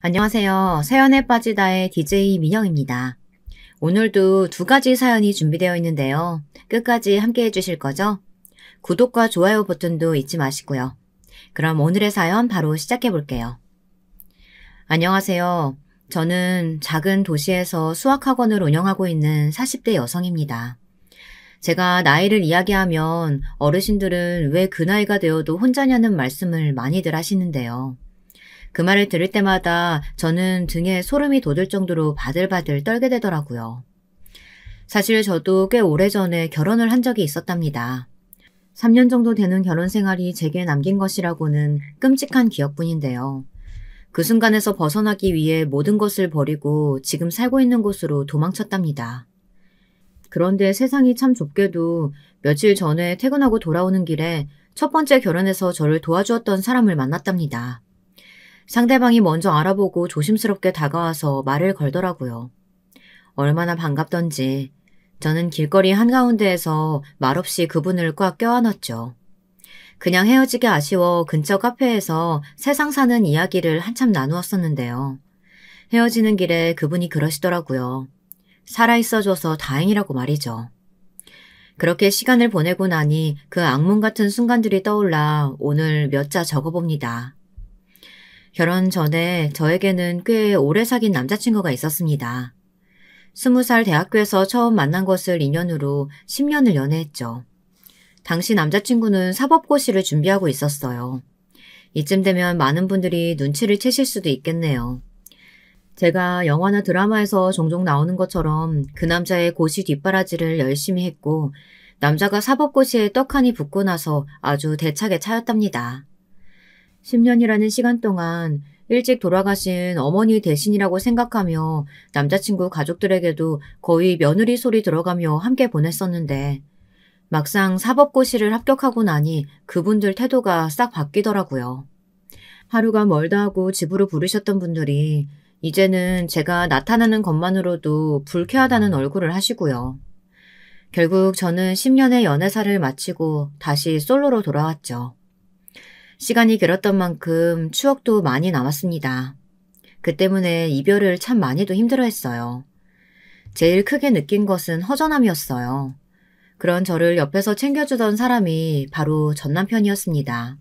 안녕하세요. 사연에 빠지다의 DJ 민영입니다. 오늘도 두 가지 사연이 준비되어 있는데요. 끝까지 함께 해주실 거죠? 구독과 좋아요 버튼도 잊지 마시고요. 그럼 오늘의 사연 바로 시작해 볼게요. 안녕하세요. 저는 작은 도시에서 수학학원을 운영하고 있는 40대 여성입니다. 제가 나이를 이야기하면 어르신들은 왜 그 나이가 되어도 혼자냐는 말씀을 많이들 하시는데요. 그 말을 들을 때마다 저는 등에 소름이 돋을 정도로 바들바들 떨게 되더라고요. 사실 저도 꽤 오래전에 결혼을 한 적이 있었답니다. 3년 정도 되는 결혼 생활이 제게 남긴 것이라고는 끔찍한 기억뿐인데요. 그 순간에서 벗어나기 위해 모든 것을 버리고 지금 살고 있는 곳으로 도망쳤답니다. 그런데 세상이 참 좁게도 며칠 전에 퇴근하고 돌아오는 길에 첫 번째 결혼에서 저를 도와주었던 사람을 만났답니다. 상대방이 먼저 알아보고 조심스럽게 다가와서 말을 걸더라고요. 얼마나 반갑던지 저는 길거리 한가운데에서 말없이 그분을 꽉 껴안았죠. 그냥 헤어지기 아쉬워 근처 카페에서 세상 사는 이야기를 한참 나누었었는데요. 헤어지는 길에 그분이 그러시더라고요. 살아있어줘서 다행이라고 말이죠. 그렇게 시간을 보내고 나니 그 악몽 같은 순간들이 떠올라 오늘 몇 자 적어봅니다. 결혼 전에 저에게는 꽤 오래 사귄 남자친구가 있었습니다. 20살 대학교에서 처음 만난 것을 인연으로 10년을 연애했죠. 당시 남자친구는 사법고시를 준비하고 있었어요. 이쯤 되면 많은 분들이 눈치를 채실 수도 있겠네요. 제가 영화나 드라마에서 종종 나오는 것처럼 그 남자의 고시 뒷바라지를 열심히 했고 남자가 사법고시에 떡하니 붙고 나서 아주 대차게 차였답니다. 10년이라는 시간 동안 일찍 돌아가신 어머니 대신이라고 생각하며 남자친구 가족들에게도 거의 며느리 소리 들어가며 함께 보냈었는데 막상 사법고시를 합격하고 나니 그분들 태도가 싹 바뀌더라고요. 하루가 멀다 하고 집으로 부르셨던 분들이 이제는 제가 나타나는 것만으로도 불쾌하다는 얼굴을 하시고요. 결국 저는 10년의 연애사를 마치고 다시 솔로로 돌아왔죠. 시간이 길었던 만큼 추억도 많이 남았습니다. 그 때문에 이별을 참 많이도 힘들어했어요. 제일 크게 느낀 것은 허전함이었어요. 그런 저를 옆에서 챙겨주던 사람이 바로 전 남편이었습니다.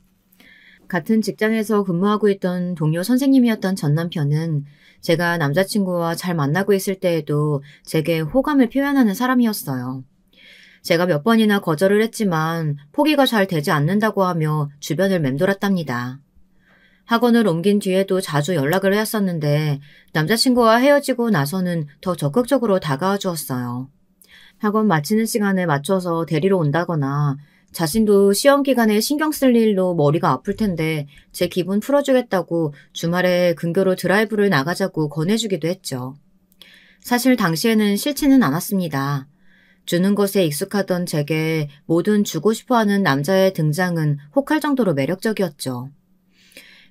같은 직장에서 근무하고 있던 동료 선생님이었던 전 남편은 제가 남자친구와 잘 만나고 있을 때에도 제게 호감을 표현하는 사람이었어요. 제가 몇 번이나 거절을 했지만 포기가 잘 되지 않는다고 하며 주변을 맴돌았답니다. 학원을 옮긴 뒤에도 자주 연락을 했었는데 남자친구와 헤어지고 나서는 더 적극적으로 다가와 주었어요. 학원 마치는 시간에 맞춰서 데리러 온다거나 자신도 시험 기간에 신경 쓸 일로 머리가 아플 텐데 제 기분 풀어주겠다고 주말에 근교로 드라이브를 나가자고 권해주기도 했죠. 사실 당시에는 싫지는 않았습니다. 주는 것에 익숙하던 제게 뭐든 주고 싶어하는 남자의 등장은 혹할 정도로 매력적이었죠.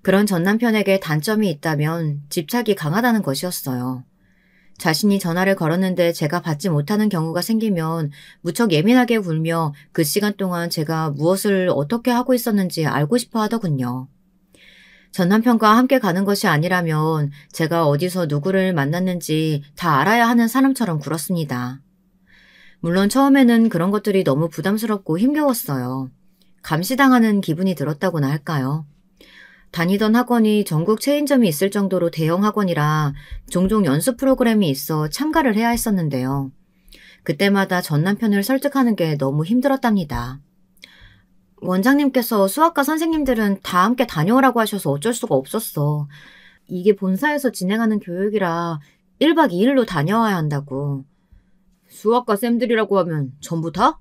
그런 전 남편에게 단점이 있다면 집착이 강하다는 것이었어요. 자신이 전화를 걸었는데 제가 받지 못하는 경우가 생기면 무척 예민하게 굴며 그 시간 동안 제가 무엇을 어떻게 하고 있었는지 알고 싶어 하더군요. 전 남편과 함께 가는 것이 아니라면 제가 어디서 누구를 만났는지 다 알아야 하는 사람처럼 굴었습니다. 물론 처음에는 그런 것들이 너무 부담스럽고 힘겨웠어요. 감시당하는 기분이 들었다고나 할까요? 다니던 학원이 전국 체인점이 있을 정도로 대형 학원이라 종종 연수 프로그램이 있어 참가를 해야 했었는데요. 그때마다 전 남편을 설득하는 게 너무 힘들었답니다. 원장님께서 수학과 선생님들은 다 함께 다녀오라고 하셔서 어쩔 수가 없었어. 이게 본사에서 진행하는 교육이라 1박 2일로 다녀와야 한다고. 수학과 쌤들이라고 하면 전부 다?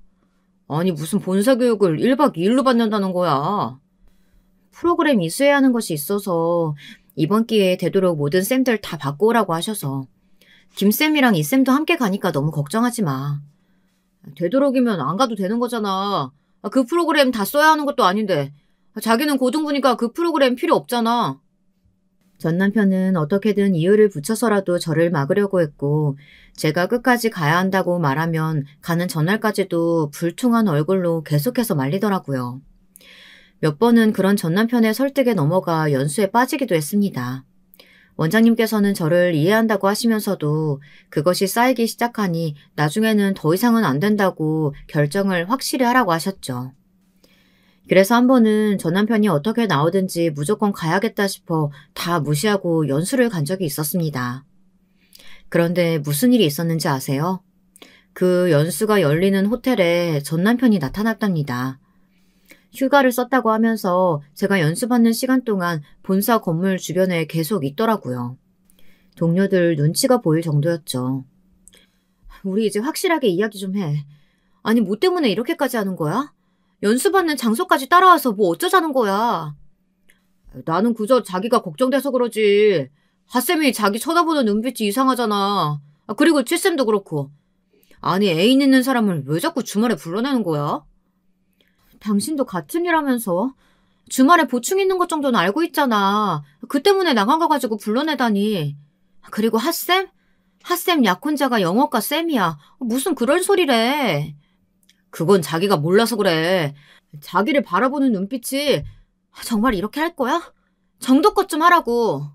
아니 무슨 본사 교육을 1박 2일로 받는다는 거야. 프로그램 이수해야 하는 것이 있어서 이번 기회에 되도록 모든 쌤들 다 받고 오라고 하셔서. 김쌤이랑 이쌤도 함께 가니까 너무 걱정하지 마. 되도록이면 안 가도 되는 거잖아. 그 프로그램 다 써야 하는 것도 아닌데. 자기는 고등부니까 그 프로그램 필요 없잖아. 전 남편은 어떻게든 이유를 붙여서라도 저를 막으려고 했고 제가 끝까지 가야 한다고 말하면 가는 전날까지도 불퉁한 얼굴로 계속해서 말리더라고요. 몇 번은 그런 전 남편의 설득에 넘어가 연수에 빠지기도 했습니다. 원장님께서는 저를 이해한다고 하시면서도 그것이 쌓이기 시작하니 나중에는 더 이상은 안 된다고 결정을 확실히 하라고 하셨죠. 그래서 한 번은 전 남편이 어떻게 나오든지 무조건 가야겠다 싶어 다 무시하고 연수를 간 적이 있었습니다. 그런데 무슨 일이 있었는지 아세요? 그 연수가 열리는 호텔에 전 남편이 나타났답니다. 휴가를 썼다고 하면서 제가 연수받는 시간 동안 본사 건물 주변에 계속 있더라고요. 동료들 눈치가 보일 정도였죠. 우리 이제 확실하게 이야기 좀 해. 아니, 뭐 때문에 이렇게까지 하는 거야? 연수받는 장소까지 따라와서 뭐 어쩌자는 거야? 나는 그저 자기가 걱정돼서 그러지. 하쌤이 자기 쳐다보는 눈빛이 이상하잖아. 그리고 칠쌤도 그렇고. 아니, 애인 있는 사람을 왜 자꾸 주말에 불러내는 거야? 당신도 같은 일 하면서 주말에 보충 있는 것 정도는 알고 있잖아. 그 때문에 나간 거 가지고 불러내다니. 그리고 핫쌤? 핫쌤 약혼자가 영어과 쌤이야. 무슨 그런 소리래. 그건 자기가 몰라서 그래. 자기를 바라보는 눈빛이 정말 이렇게 할 거야? 정도껏 좀 하라고.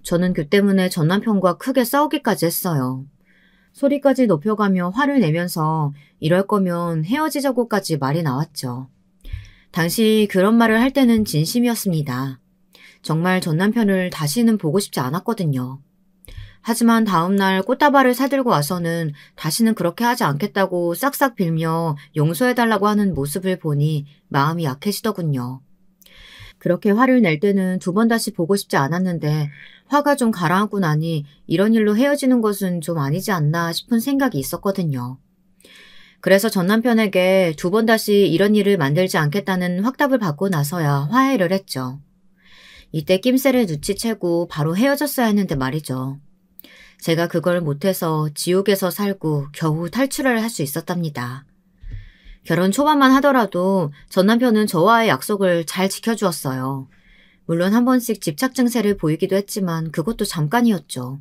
저는 그 때문에 전 남편과 크게 싸우기까지 했어요. 소리까지 높여가며 화를 내면서 이럴 거면 헤어지자고까지 말이 나왔죠. 당시 그런 말을 할 때는 진심이었습니다. 정말 전 남편을 다시는 보고 싶지 않았거든요. 하지만 다음날 꽃다발을 사들고 와서는 다시는 그렇게 하지 않겠다고 싹싹 빌며 용서해달라고 하는 모습을 보니 마음이 약해지더군요. 그렇게 화를 낼 때는 두 번 다시 보고 싶지 않았는데 화가 좀 가라앉고 나니 이런 일로 헤어지는 것은 좀 아니지 않나 싶은 생각이 있었거든요. 그래서 전 남편에게 두 번 다시 이런 일을 만들지 않겠다는 확답을 받고 나서야 화해를 했죠. 이때 낌새를 눈치채고 바로 헤어졌어야 했는데 말이죠. 제가 그걸 못해서 지옥에서 살고 겨우 탈출을 할 수 있었답니다. 결혼 초반만 하더라도 전 남편은 저와의 약속을 잘 지켜주었어요. 물론 한 번씩 집착 증세를 보이기도 했지만 그것도 잠깐이었죠.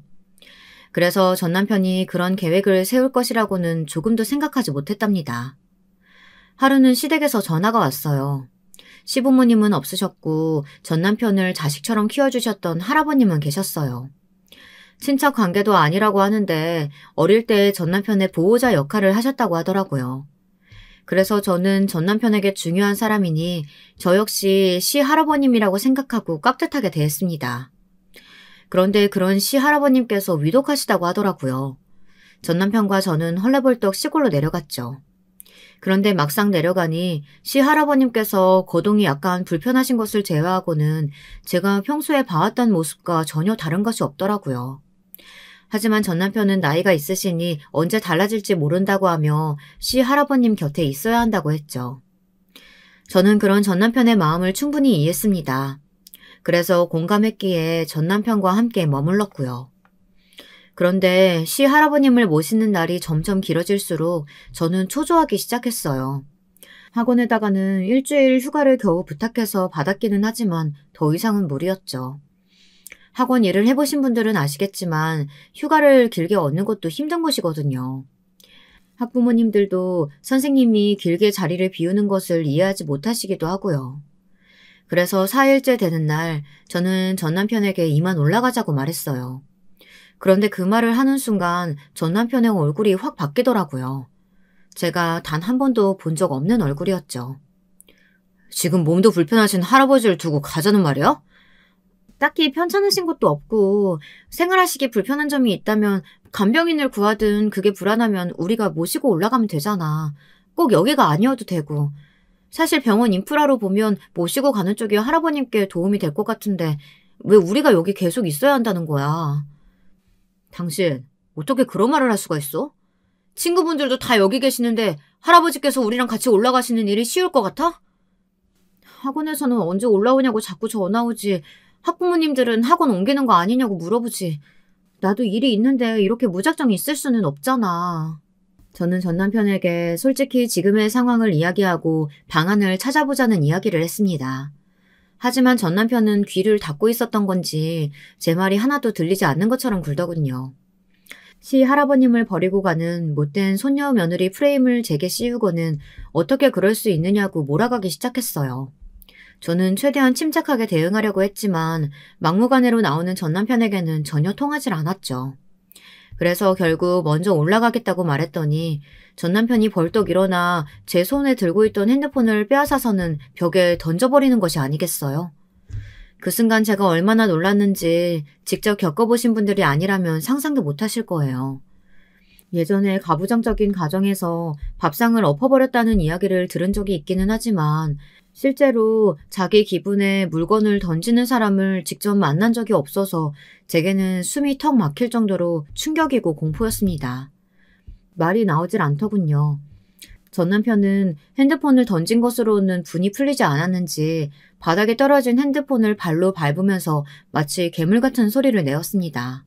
그래서 전 남편이 그런 계획을 세울 것이라고는 조금도 생각하지 못했답니다. 하루는 시댁에서 전화가 왔어요. 시부모님은 없으셨고 전 남편을 자식처럼 키워주셨던 할아버님은 계셨어요. 친척 관계도 아니라고 하는데 어릴 때 전 남편의 보호자 역할을 하셨다고 하더라고요. 그래서 저는 전 남편에게 중요한 사람이니 저 역시 시할아버님이라고 생각하고 깍듯하게 대했습니다. 그런데 그런 시할아버님께서 위독하시다고 하더라고요. 전 남편과 저는 헐레벌떡 시골로 내려갔죠. 그런데 막상 내려가니 시할아버님께서 거동이 약간 불편하신 것을 제외하고는 제가 평소에 봐왔던 모습과 전혀 다른 것이 없더라고요. 하지만 전 남편은 나이가 있으시니 언제 달라질지 모른다고 하며 시할아버님 곁에 있어야 한다고 했죠. 저는 그런 전 남편의 마음을 충분히 이해했습니다. 그래서 공감했기에 전 남편과 함께 머물렀고요. 그런데 시할아버님을 모시는 날이 점점 길어질수록 저는 초조하기 시작했어요. 학원에다가는 일주일 휴가를 겨우 부탁해서 받았기는 하지만 더 이상은 무리였죠. 학원 일을 해보신 분들은 아시겠지만 휴가를 길게 얻는 것도 힘든 것이거든요. 학부모님들도 선생님이 길게 자리를 비우는 것을 이해하지 못하시기도 하고요. 그래서 4일째 되는 날 저는 전 남편에게 이만 올라가자고 말했어요. 그런데 그 말을 하는 순간 전 남편의 얼굴이 확 바뀌더라고요. 제가 단 한 번도 본 적 없는 얼굴이었죠. 지금 몸도 불편하신 할아버지를 두고 가자는 말이야? 딱히 편찮으신 것도 없고 생활하시기 불편한 점이 있다면 간병인을 구하든 그게 불안하면 우리가 모시고 올라가면 되잖아. 꼭 여기가 아니어도 되고. 사실 병원 인프라로 보면 모시고 가는 쪽이 할아버님께 도움이 될 것 같은데 왜 우리가 여기 계속 있어야 한다는 거야. 당신 어떻게 그런 말을 할 수가 있어? 친구분들도 다 여기 계시는데 할아버지께서 우리랑 같이 올라가시는 일이 쉬울 것 같아? 학원에서는 언제 올라오냐고 자꾸 전화 오지. 학부모님들은 학원 옮기는 거 아니냐고 물어보지. 나도 일이 있는데 이렇게 무작정 있을 수는 없잖아. 저는 전 남편에게 솔직히 지금의 상황을 이야기하고 방안을 찾아보자는 이야기를 했습니다. 하지만 전 남편은 귀를 닫고 있었던 건지 제 말이 하나도 들리지 않는 것처럼 굴더군요. 시 할아버님을 버리고 가는 못된 손녀 며느리 프레임을 제게 씌우고는 어떻게 그럴 수 있느냐고 몰아가기 시작했어요. 저는 최대한 침착하게 대응하려고 했지만 막무가내로 나오는 전남편에게는 전혀 통하질 않았죠. 그래서 결국 먼저 올라가겠다고 말했더니 전남편이 벌떡 일어나 제 손에 들고 있던 핸드폰을 빼앗아서는 벽에 던져버리는 것이 아니겠어요? 그 순간 제가 얼마나 놀랐는지 직접 겪어보신 분들이 아니라면 상상도 못하실 거예요. 예전에 가부장적인 가정에서 밥상을 엎어버렸다는 이야기를 들은 적이 있기는 하지만 실제로 자기 기분에 물건을 던지는 사람을 직접 만난 적이 없어서 제게는 숨이 턱 막힐 정도로 충격이고 공포였습니다. 말이 나오질 않더군요. 전 남편은 핸드폰을 던진 것으로는 분이 풀리지 않았는지 바닥에 떨어진 핸드폰을 발로 밟으면서 마치 괴물 같은 소리를 내었습니다.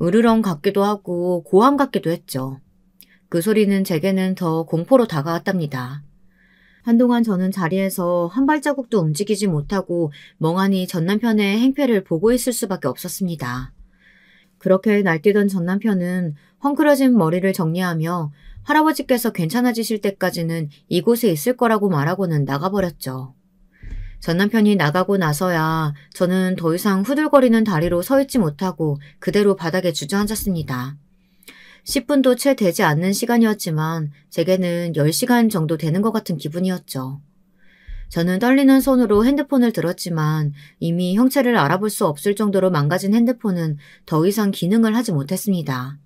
으르렁 같기도 하고 고함 같기도 했죠. 그 소리는 제게는 더 공포로 다가왔답니다. 한동안 저는 자리에서 한 발자국도 움직이지 못하고 멍하니 전 남편의 행패를 보고 있을 수밖에 없었습니다. 그렇게 날뛰던 전 남편은 헝클어진 머리를 정리하며 할아버지께서 괜찮아지실 때까지는 이곳에 있을 거라고 말하고는 나가버렸죠. 전 남편이 나가고 나서야 저는 더 이상 후들거리는 다리로 서 있지 못하고 그대로 바닥에 주저앉았습니다. 10분도 채 되지 않는 시간이었지만 제게는 10시간 정도 되는 것 같은 기분이었죠. 저는 떨리는 손으로 핸드폰을 들었지만 이미 형체를 알아볼 수 없을 정도로 망가진 핸드폰은 더 이상 기능을 하지 못했습니다.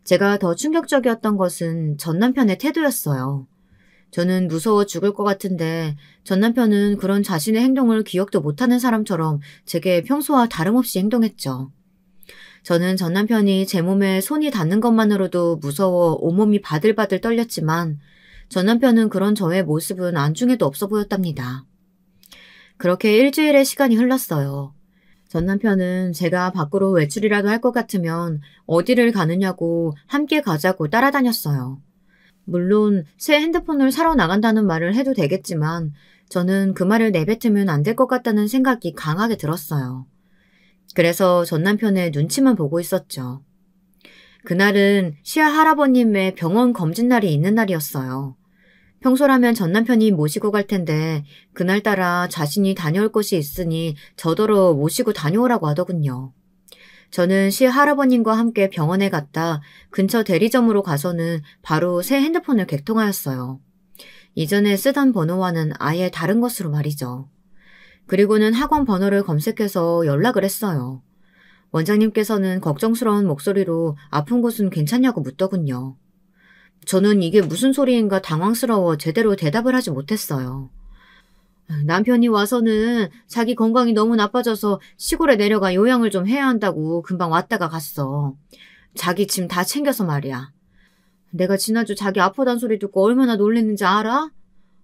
제가 더 충격적이었던 것은 전 남편의 태도였어요. 저는 무서워 죽을 것 같은데 전 남편은 그런 자신의 행동을 기억도 못하는 사람처럼 제게 평소와 다름없이 행동했죠. 저는 전 남편이 제 몸에 손이 닿는 것만으로도 무서워 온몸이 바들바들 떨렸지만 전 남편은 그런 저의 모습은 안중에도 없어 보였답니다. 그렇게 일주일의 시간이 흘렀어요. 전 남편은 제가 밖으로 외출이라도 할 것 같으면 어디를 가느냐고 함께 가자고 따라다녔어요. 물론 새 핸드폰을 사러 나간다는 말을 해도 되겠지만 저는 그 말을 내뱉으면 안 될 것 같다는 생각이 강하게 들었어요. 그래서 전 남편의 눈치만 보고 있었죠. 그날은 시아 할아버님의 병원 검진 날이 있는 날이었어요. 평소라면 전 남편이 모시고 갈 텐데 그날따라 자신이 다녀올 곳이 있으니 저더러 모시고 다녀오라고 하더군요. 저는 시아 할아버님과 함께 병원에 갔다 근처 대리점으로 가서는 바로 새 핸드폰을 개통하였어요. 이전에 쓰던 번호와는 아예 다른 것으로 말이죠. 그리고는 학원 번호를 검색해서 연락을 했어요. 원장님께서는 걱정스러운 목소리로 아픈 곳은 괜찮냐고 묻더군요. 저는 이게 무슨 소리인가 당황스러워 제대로 대답을 하지 못했어요. 남편이 와서는 자기 건강이 너무 나빠져서 시골에 내려가 요양을 좀 해야 한다고 금방 왔다가 갔어. 자기 짐 다 챙겨서 말이야. 내가 지난주 자기 아프단 소리 듣고 얼마나 놀랬는지 알아?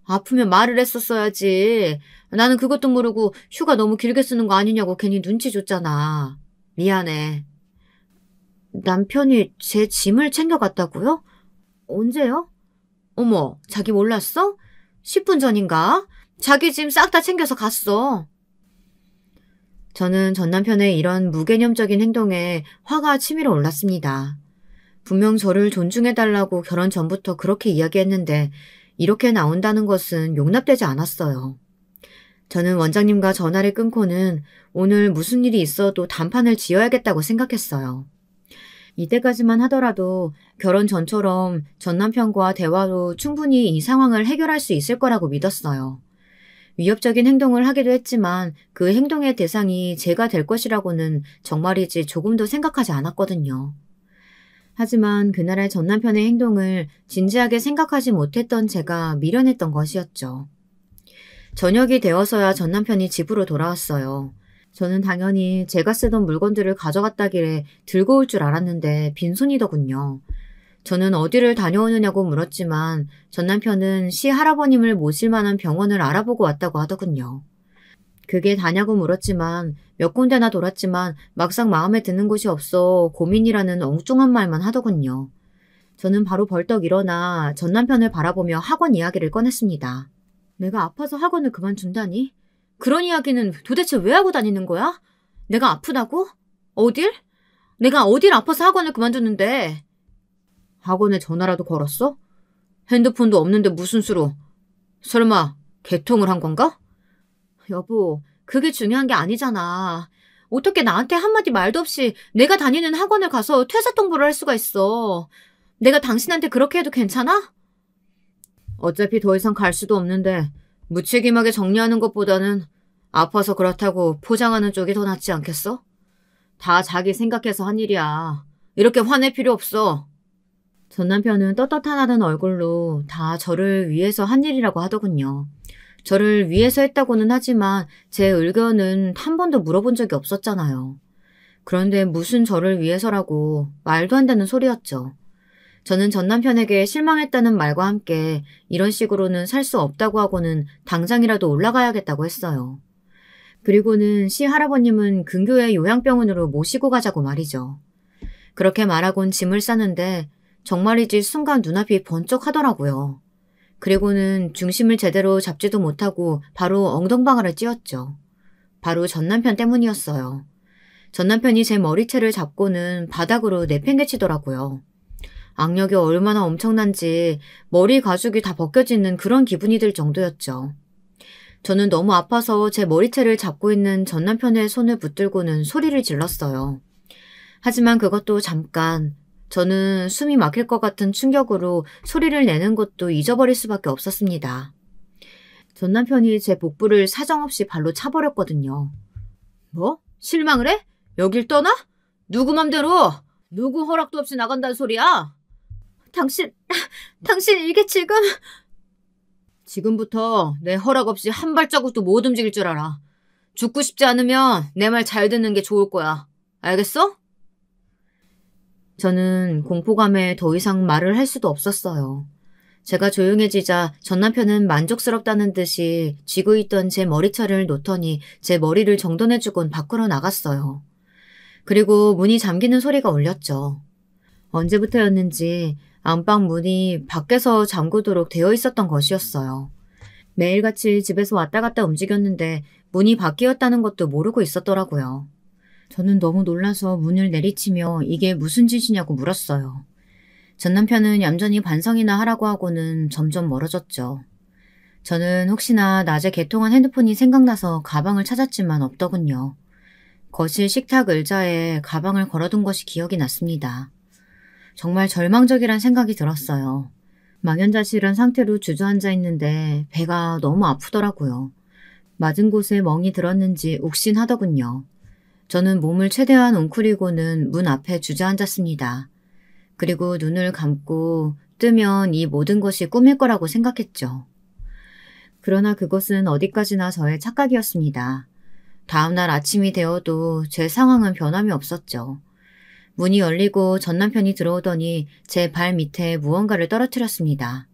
아프면 말을 했었어야지. 나는 그것도 모르고 휴가 너무 길게 쓰는 거 아니냐고 괜히 눈치 줬잖아. 미안해. 남편이 제 짐을 챙겨갔다고요? 언제요? 어머, 자기 몰랐어? 10분 전인가? 자기 짐 싹 다 챙겨서 갔어. 저는 전 남편의 이런 무개념적인 행동에 화가 치밀어 올랐습니다. 분명 저를 존중해달라고 결혼 전부터 그렇게 이야기했는데 이렇게 나온다는 것은 용납되지 않았어요. 저는 원장님과 전화를 끊고는 오늘 무슨 일이 있어도 단판을 지어야겠다고 생각했어요. 이때까지만 하더라도 결혼 전처럼 전 남편과 대화로 충분히 이 상황을 해결할 수 있을 거라고 믿었어요. 위협적인 행동을 하기도 했지만 그 행동의 대상이 제가 될 것이라고는 정말이지 조금도 생각하지 않았거든요. 하지만 그날의 전 남편의 행동을 진지하게 생각하지 못했던 제가 미련했던 것이었죠. 저녁이 되어서야 전 남편이 집으로 돌아왔어요. 저는 당연히 제가 쓰던 물건들을 가져갔다길래 들고 올 줄 알았는데 빈손이더군요. 저는 어디를 다녀오느냐고 물었지만 전 남편은 시 할아버님을 모실 만한 병원을 알아보고 왔다고 하더군요. 그게 다냐고 물었지만 몇 군데나 돌았지만 막상 마음에 드는 곳이 없어 고민이라는 엉뚱한 말만 하더군요. 저는 바로 벌떡 일어나 전 남편을 바라보며 학원 이야기를 꺼냈습니다. 내가 아파서 학원을 그만둔다니? 그런 이야기는 도대체 왜 하고 다니는 거야? 내가 아프다고? 어딜? 내가 어딜 아파서 학원을 그만두는데? 학원에 전화라도 걸었어? 핸드폰도 없는데 무슨 수로? 설마 개통을 한 건가? 여보, 그게 중요한 게 아니잖아. 어떻게 나한테 한마디 말도 없이 내가 다니는 학원을 가서 퇴사 통보를 할 수가 있어. 내가 당신한테 그렇게 해도 괜찮아? 어차피 더 이상 갈 수도 없는데 무책임하게 정리하는 것보다는 아파서 그렇다고 포장하는 쪽이 더 낫지 않겠어? 다 자기 생각해서 한 일이야. 이렇게 화낼 필요 없어. 전 남편은 떳떳하다는 얼굴로 다 저를 위해서 한 일이라고 하더군요. 저를 위해서 했다고는 하지만 제 의견은 한 번도 물어본 적이 없었잖아요. 그런데 무슨 저를 위해서라고 말도 안 되는 소리였죠. 저는 전 남편에게 실망했다는 말과 함께 이런 식으로는 살 수 없다고 하고는 당장이라도 올라가야겠다고 했어요. 그리고는 시할아버님은 근교의 요양병원으로 모시고 가자고 말이죠. 그렇게 말하곤 짐을 싸는데 정말이지 순간 눈앞이 번쩍하더라고요. 그리고는 중심을 제대로 잡지도 못하고 바로 엉덩방아를 찧었죠. 바로 전 남편 때문이었어요. 전 남편이 제 머리채를 잡고는 바닥으로 내팽개치더라고요. 악력이 얼마나 엄청난지 머리 가죽이 다 벗겨지는 그런 기분이 들 정도였죠. 저는 너무 아파서 제 머리채를 잡고 있는 전 남편의 손을 붙들고는 소리를 질렀어요. 하지만 그것도 잠깐, 저는 숨이 막힐 것 같은 충격으로 소리를 내는 것도 잊어버릴 수밖에 없었습니다. 전 남편이 제 복부를 사정없이 발로 차버렸거든요. 뭐? 실망을 해? 여길 떠나? 누구 맘대로? 누구 허락도 없이 나간다는 소리야? 당신 이게 지금부터 내 허락 없이 한 발자국도 못 움직일 줄 알아. 죽고 싶지 않으면 내 말 잘 듣는 게 좋을 거야. 알겠어? 저는 공포감에 더 이상 말을 할 수도 없었어요. 제가 조용해지자 전 남편은 만족스럽다는 듯이 쥐고 있던 제 머리채를 놓더니 제 머리를 정돈해주곤 밖으로 나갔어요. 그리고 문이 잠기는 소리가 울렸죠. 언제부터였는지 안방 문이 밖에서 잠그도록 되어 있었던 것이었어요. 매일같이 집에서 왔다 갔다 움직였는데 문이 바뀌었다는 것도 모르고 있었더라고요. 저는 너무 놀라서 문을 내리치며 이게 무슨 짓이냐고 물었어요. 전 남편은 얌전히 반성이나 하라고 하고는 점점 멀어졌죠. 저는 혹시나 낮에 개통한 핸드폰이 생각나서 가방을 찾았지만 없더군요. 거실 식탁 의자에 가방을 걸어둔 것이 기억이 났습니다. 정말 절망적이란 생각이 들었어요. 망연자실한 상태로 주저앉아 있는데 배가 너무 아프더라고요. 맞은 곳에 멍이 들었는지 욱신하더군요. 저는 몸을 최대한 웅크리고는 문 앞에 주저앉았습니다. 그리고 눈을 감고 뜨면 이 모든 것이 꿈일 거라고 생각했죠. 그러나 그것은 어디까지나 저의 착각이었습니다. 다음날 아침이 되어도 제 상황은 변함이 없었죠. 문이 열리고 전 남편이 들어오더니 제 발 밑에 무언가를 떨어뜨렸습니다.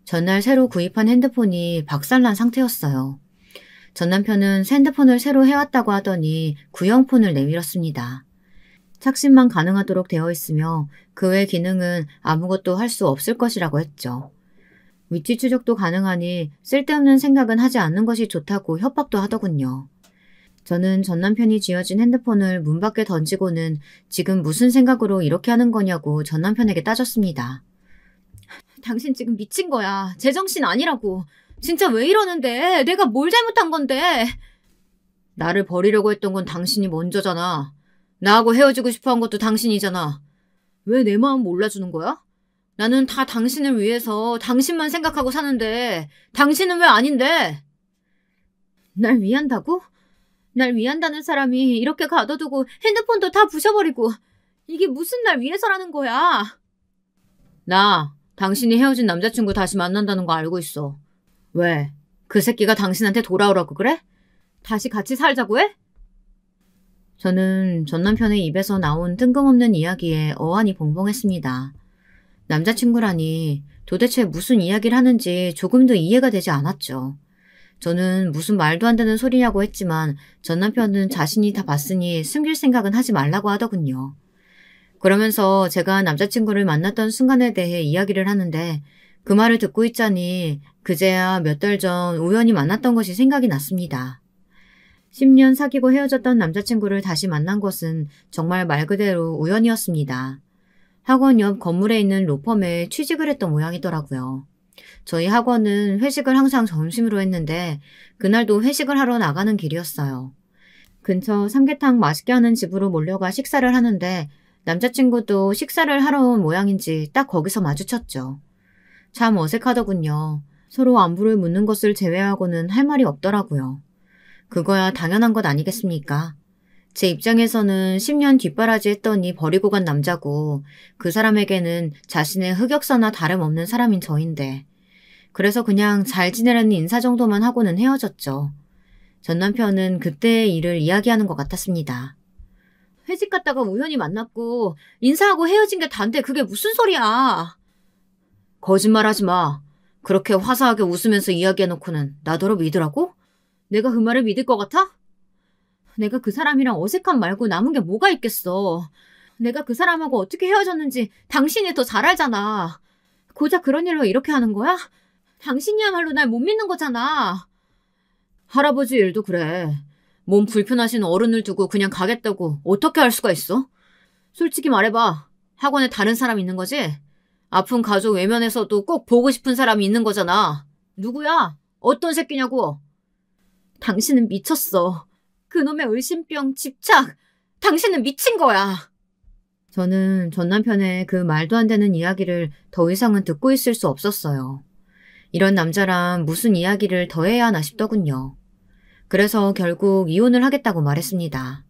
전날 새로 구입한 핸드폰이 박살난 상태였어요. 전 남편은 핸드폰을 새로 해왔다고 하더니 구형폰을 내밀었습니다. 착신만 가능하도록 되어 있으며 그 외 기능은 아무것도 할 수 없을 것이라고 했죠. 위치 추적도 가능하니 쓸데없는 생각은 하지 않는 것이 좋다고 협박도 하더군요. 저는 전 남편이 쥐어진 핸드폰을 문 밖에 던지고는 지금 무슨 생각으로 이렇게 하는 거냐고 전 남편에게 따졌습니다. 당신 지금 미친 거야. 제정신 아니라고. 진짜 왜 이러는데? 내가 뭘 잘못한 건데? 나를 버리려고 했던 건 당신이 먼저잖아. 나하고 헤어지고 싶어 한 것도 당신이잖아. 왜 내 마음 몰라주는 거야? 나는 다 당신을 위해서 당신만 생각하고 사는데 당신은 왜 아닌데? 날 위한다고? 날 위한다는 사람이 이렇게 가둬두고 핸드폰도 다 부셔버리고 이게 무슨 날 위해서라는 거야? 나 당신이 헤어진 남자친구 다시 만난다는 거 알고 있어. 왜? 그 새끼가 당신한테 돌아오라고 그래? 다시 같이 살자고 해? 저는 전 남편의 입에서 나온 뜬금없는 이야기에 어안이 벙벙했습니다. 남자친구라니 도대체 무슨 이야기를 하는지 조금도 이해가 되지 않았죠. 저는 무슨 말도 안 되는 소리냐고 했지만 전 남편은 자신이 다 봤으니 숨길 생각은 하지 말라고 하더군요. 그러면서 제가 남자친구를 만났던 순간에 대해 이야기를 하는데 그 말을 듣고 있자니 그제야 몇 달 전 우연히 만났던 것이 생각이 났습니다. 10년 사귀고 헤어졌던 남자친구를 다시 만난 것은 정말 말 그대로 우연이었습니다. 학원 옆 건물에 있는 로펌에 취직을 했던 모양이더라고요. 저희 학원은 회식을 항상 점심으로 했는데 그날도 회식을 하러 나가는 길이었어요. 근처 삼계탕 맛있게 하는 집으로 몰려가 식사를 하는데 남자친구도 식사를 하러 온 모양인지 딱 거기서 마주쳤죠. 참 어색하더군요. 서로 안부를 묻는 것을 제외하고는 할 말이 없더라고요. 그거야 당연한 것 아니겠습니까? 제 입장에서는 10년 뒷바라지 했더니 버리고 간 남자고 그 사람에게는 자신의 흑역사나 다름없는 사람인 저인데 그래서 그냥 잘 지내라는 인사 정도만 하고는 헤어졌죠. 전 남편은 그때의 일을 이야기하는 것 같았습니다. 회식 갔다가 우연히 만났고 인사하고 헤어진 게 단데 그게 무슨 소리야. 거짓말하지 마. 그렇게 화사하게 웃으면서 이야기해놓고는 나더러 믿으라고? 내가 그 말을 믿을 것 같아? 내가 그 사람이랑 어색함 말고 남은 게 뭐가 있겠어. 내가 그 사람하고 어떻게 헤어졌는지 당신이 더 잘 알잖아. 고작 그런 일로 이렇게 하는 거야? 당신이야말로 날 못 믿는 거잖아. 할아버지 일도 그래. 몸 불편하신 어른을 두고 그냥 가겠다고 어떻게 할 수가 있어? 솔직히 말해봐. 학원에 다른 사람 있는 거지? 아픈 가족 외면에서도 꼭 보고 싶은 사람이 있는 거잖아. 누구야? 어떤 새끼냐고? 당신은 미쳤어. 그놈의 의심병, 집착. 당신은 미친 거야. 저는 전 남편의 그 말도 안 되는 이야기를 더 이상은 듣고 있을 수 없었어요. 이런 남자랑 무슨 이야기를 더 해야 하나 싶더군요. 그래서 결국 이혼을 하겠다고 말했습니다.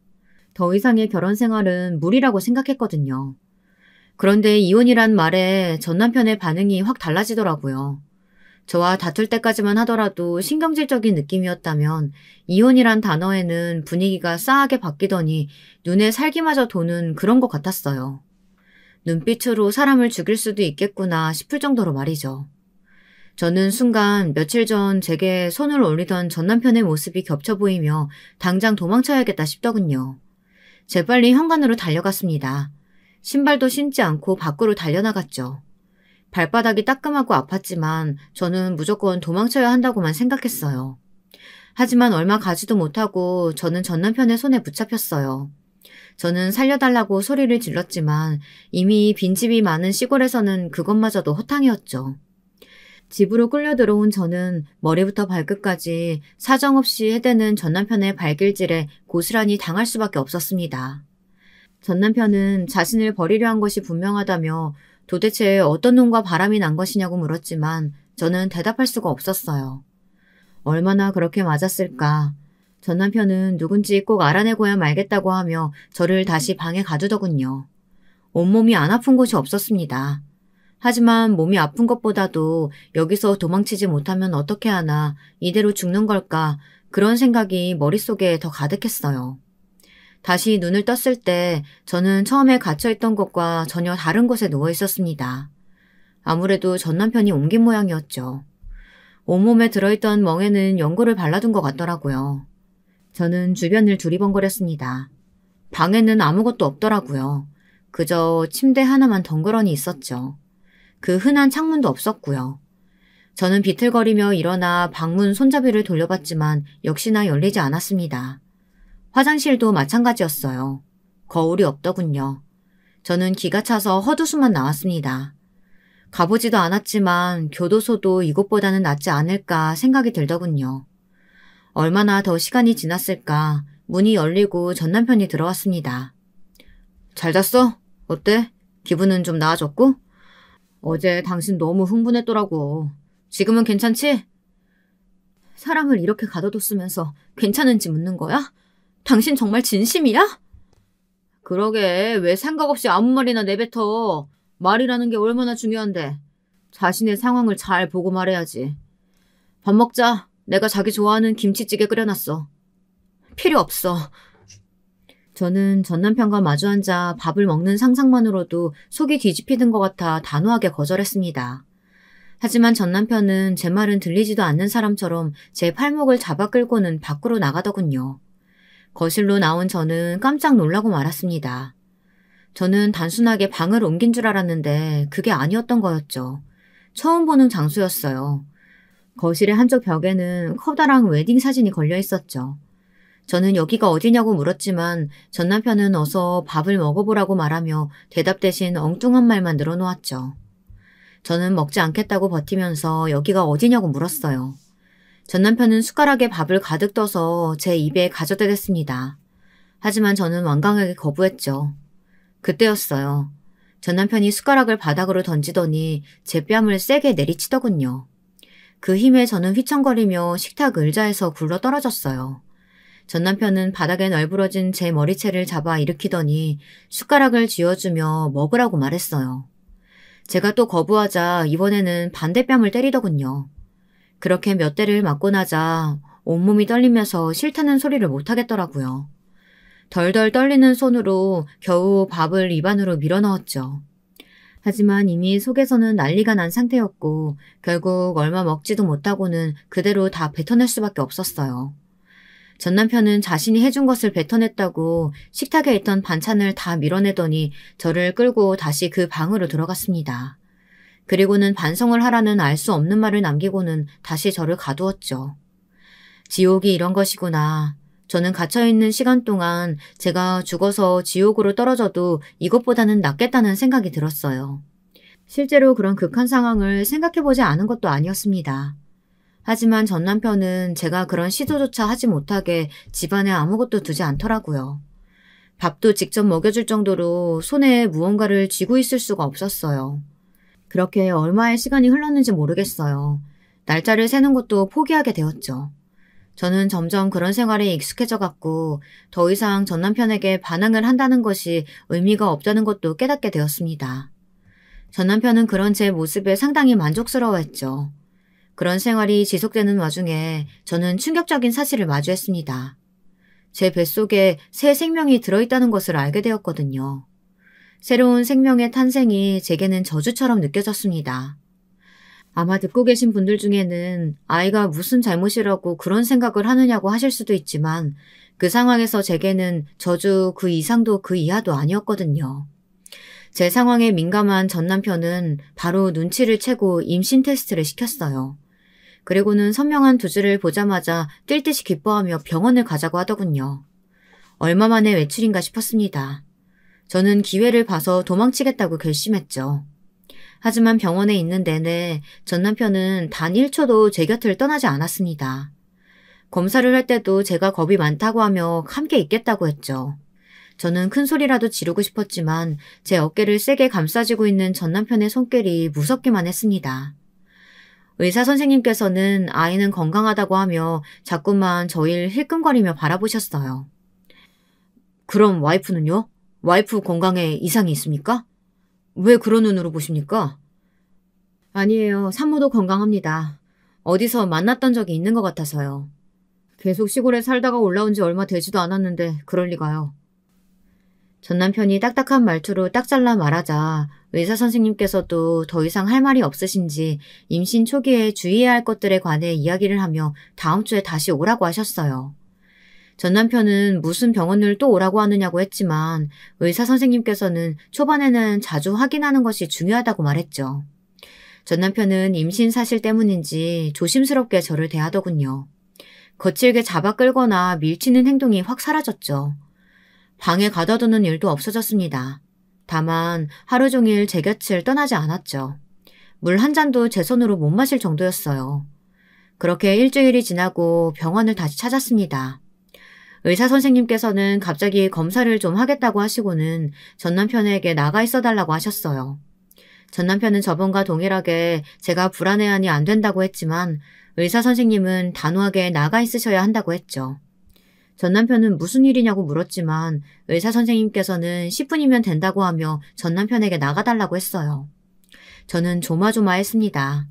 더 이상의 결혼 생활은 무리라고 생각했거든요. 그런데 이혼이란 말에 전 남편의 반응이 확 달라지더라고요. 저와 다툴 때까지만 하더라도 신경질적인 느낌이었다면 이혼이란 단어에는 분위기가 싸하게 바뀌더니 눈에 살기마저 도는 그런 것 같았어요. 눈빛으로 사람을 죽일 수도 있겠구나 싶을 정도로 말이죠. 저는 순간 며칠 전 제게 손을 올리던 전 남편의 모습이 겹쳐 보이며 당장 도망쳐야겠다 싶더군요. 재빨리 현관으로 달려갔습니다. 신발도 신지 않고 밖으로 달려나갔죠. 발바닥이 따끔하고 아팠지만 저는 무조건 도망쳐야 한다고만 생각했어요. 하지만 얼마 가지도 못하고 저는 전 남편의 손에 붙잡혔어요. 저는 살려달라고 소리를 질렀지만 이미 빈집이 많은 시골에서는 그것마저도 허탕이었죠. 집으로 끌려 들어온 저는 머리부터 발끝까지 사정없이 해대는 전 남편의 발길질에 고스란히 당할 수밖에 없었습니다. 전 남편은 자신을 버리려 한 것이 분명하다며 도대체 어떤 놈과 바람이 난 것이냐고 물었지만 저는 대답할 수가 없었어요. 얼마나 그렇게 맞았을까. 전 남편은 누군지 꼭 알아내고야 말겠다고 하며 저를 다시 방에 가두더군요. 온몸이 안 아픈 곳이 없었습니다. 하지만 몸이 아픈 것보다도 여기서 도망치지 못하면 어떻게 하나 이대로 죽는 걸까 그런 생각이 머릿속에 더 가득했어요. 다시 눈을 떴을 때 저는 처음에 갇혀있던 곳과 전혀 다른 곳에 누워 있었습니다. 아무래도 전 남편이 옮긴 모양이었죠. 온몸에 들어있던 멍에는 연고를 발라둔 것 같더라고요. 저는 주변을 두리번거렸습니다. 방에는 아무것도 없더라고요. 그저 침대 하나만 덩그러니 있었죠. 그 흔한 창문도 없었고요. 저는 비틀거리며 일어나 방문 손잡이를 돌려봤지만 역시나 열리지 않았습니다. 화장실도 마찬가지였어요. 거울이 없더군요. 저는 기가 차서 헛웃음만 나왔습니다. 가보지도 않았지만 교도소도 이곳보다는 낫지 않을까 생각이 들더군요. 얼마나 더 시간이 지났을까 문이 열리고 전 남편이 들어왔습니다. 잘 잤어? 어때? 기분은 좀 나아졌고? 어제 당신 너무 흥분했더라고. 지금은 괜찮지? 사람을 이렇게 가둬뒀으면서 괜찮은지 묻는 거야? 당신 정말 진심이야? 그러게 왜 생각 없이 아무 말이나 내뱉어. 말이라는 게 얼마나 중요한데. 자신의 상황을 잘 보고 말해야지. 밥 먹자. 내가 자기 좋아하는 김치찌개 끓여놨어. 필요 없어. 저는 전 남편과 마주 앉아 밥을 먹는 상상만으로도 속이 뒤집히는 것 같아 단호하게 거절했습니다. 하지만 전 남편은 제 말은 들리지도 않는 사람처럼 제 팔목을 잡아 끌고는 밖으로 나가더군요. 거실로 나온 저는 깜짝 놀라고 말았습니다. 저는 단순하게 방을 옮긴 줄 알았는데 그게 아니었던 거였죠. 처음 보는 장소였어요. 거실의 한쪽 벽에는 커다란 웨딩 사진이 걸려 있었죠. 저는 여기가 어디냐고 물었지만 전 남편은 어서 밥을 먹어보라고 말하며 대답 대신 엉뚱한 말만 늘어놓았죠. 저는 먹지 않겠다고 버티면서 여기가 어디냐고 물었어요. 전 남편은 숟가락에 밥을 가득 떠서 제 입에 가져다 댔습니다. 하지만 저는 완강하게 거부했죠. 그때였어요. 전 남편이 숟가락을 바닥으로 던지더니 제 뺨을 세게 내리치더군요. 그 힘에 저는 휘청거리며 식탁 의자에서 굴러 떨어졌어요. 전 남편은 바닥에 널브러진 제 머리채를 잡아 일으키더니 숟가락을 쥐어주며 먹으라고 말했어요. 제가 또 거부하자 이번에는 반대뺨을 때리더군요. 그렇게 몇 대를 맞고 나자 온몸이 떨리면서 싫다는 소리를 못하겠더라고요. 덜덜 떨리는 손으로 겨우 밥을 입 안으로 밀어넣었죠. 하지만 이미 속에서는 난리가 난 상태였고 결국 얼마 먹지도 못하고는 그대로 다 뱉어낼 수밖에 없었어요. 전 남편은 자신이 해준 것을 뱉어냈다고 식탁에 있던 반찬을 다 밀어내더니 저를 끌고 다시 그 방으로 들어갔습니다. 그리고는 반성을 하라는 알 수 없는 말을 남기고는 다시 저를 가두었죠. 지옥이 이런 것이구나. 저는 갇혀있는 시간 동안 제가 죽어서 지옥으로 떨어져도 이것보다는 낫겠다는 생각이 들었어요. 실제로 그런 극한 상황을 생각해보지 않은 것도 아니었습니다. 하지만 전 남편은 제가 그런 시도조차 하지 못하게 집안에 아무것도 두지 않더라고요. 밥도 직접 먹여줄 정도로 손에 무언가를 쥐고 있을 수가 없었어요. 그렇게 얼마의 시간이 흘렀는지 모르겠어요. 날짜를 세는 것도 포기하게 되었죠. 저는 점점 그런 생활에 익숙해져 갔고 더 이상 전 남편에게 반항을 한다는 것이 의미가 없다는 것도 깨닫게 되었습니다. 전 남편은 그런 제 모습에 상당히 만족스러워했죠. 그런 생활이 지속되는 와중에 저는 충격적인 사실을 마주했습니다. 제 뱃속에 새 생명이 들어있다는 것을 알게 되었거든요. 새로운 생명의 탄생이 제게는 저주처럼 느껴졌습니다. 아마 듣고 계신 분들 중에는 아이가 무슨 잘못이라고 그런 생각을 하느냐고 하실 수도 있지만 그 상황에서 제게는 저주 그 이상도 그 이하도 아니었거든요. 제 상황에 민감한 전 남편은 바로 눈치를 채고 임신 테스트를 시켰어요. 그리고는 선명한 두 줄을 보자마자 뛸 듯이 기뻐하며 병원을 가자고 하더군요. 얼마 만에 외출인가 싶었습니다. 저는 기회를 봐서 도망치겠다고 결심했죠. 하지만 병원에 있는 내내 전 남편은 단 1초도 제 곁을 떠나지 않았습니다. 검사를 할 때도 제가 겁이 많다고 하며 함께 있겠다고 했죠. 저는 큰 소리라도 지르고 싶었지만 제 어깨를 세게 감싸쥐고 있는 전 남편의 손길이 무섭기만 했습니다. 의사 선생님께서는 아이는 건강하다고 하며 자꾸만 저희를 힐끔거리며 바라보셨어요. 그럼 와이프는요? 와이프 건강에 이상이 있습니까? 왜 그런 눈으로 보십니까? 아니에요. 산모도 건강합니다. 어디서 만났던 적이 있는 것 같아서요. 계속 시골에 살다가 올라온 지 얼마 되지도 않았는데 그럴 리가요. 전 남편이 딱딱한 말투로 딱 잘라 말하자 의사 선생님께서도 더 이상 할 말이 없으신지 임신 초기에 주의해야 할 것들에 관해 이야기를 하며 다음 주에 다시 오라고 하셨어요. 전 남편은 무슨 병원을 또 오라고 하느냐고 했지만 의사 선생님께서는 초반에는 자주 확인하는 것이 중요하다고 말했죠. 전 남편은 임신 사실 때문인지 조심스럽게 저를 대하더군요. 거칠게 잡아 끌거나 밀치는 행동이 확 사라졌죠. 방에 가둬두는 일도 없어졌습니다. 다만 하루 종일 제 곁을 떠나지 않았죠. 물 한 잔도 제 손으로 못 마실 정도였어요. 그렇게 일주일이 지나고 병원을 다시 찾았습니다. 의사 선생님께서는 갑자기 검사를 좀 하겠다고 하시고는 전 남편에게 나가 있어달라고 하셨어요. 전 남편은 저번과 동일하게 제가 불안해하니 안 된다고 했지만 의사 선생님은 단호하게 나가 있으셔야 한다고 했죠. 전 남편은 무슨 일이냐고 물었지만 의사 선생님께서는 10분이면 된다고 하며 전 남편에게 나가달라고 했어요. 저는 조마조마했습니다.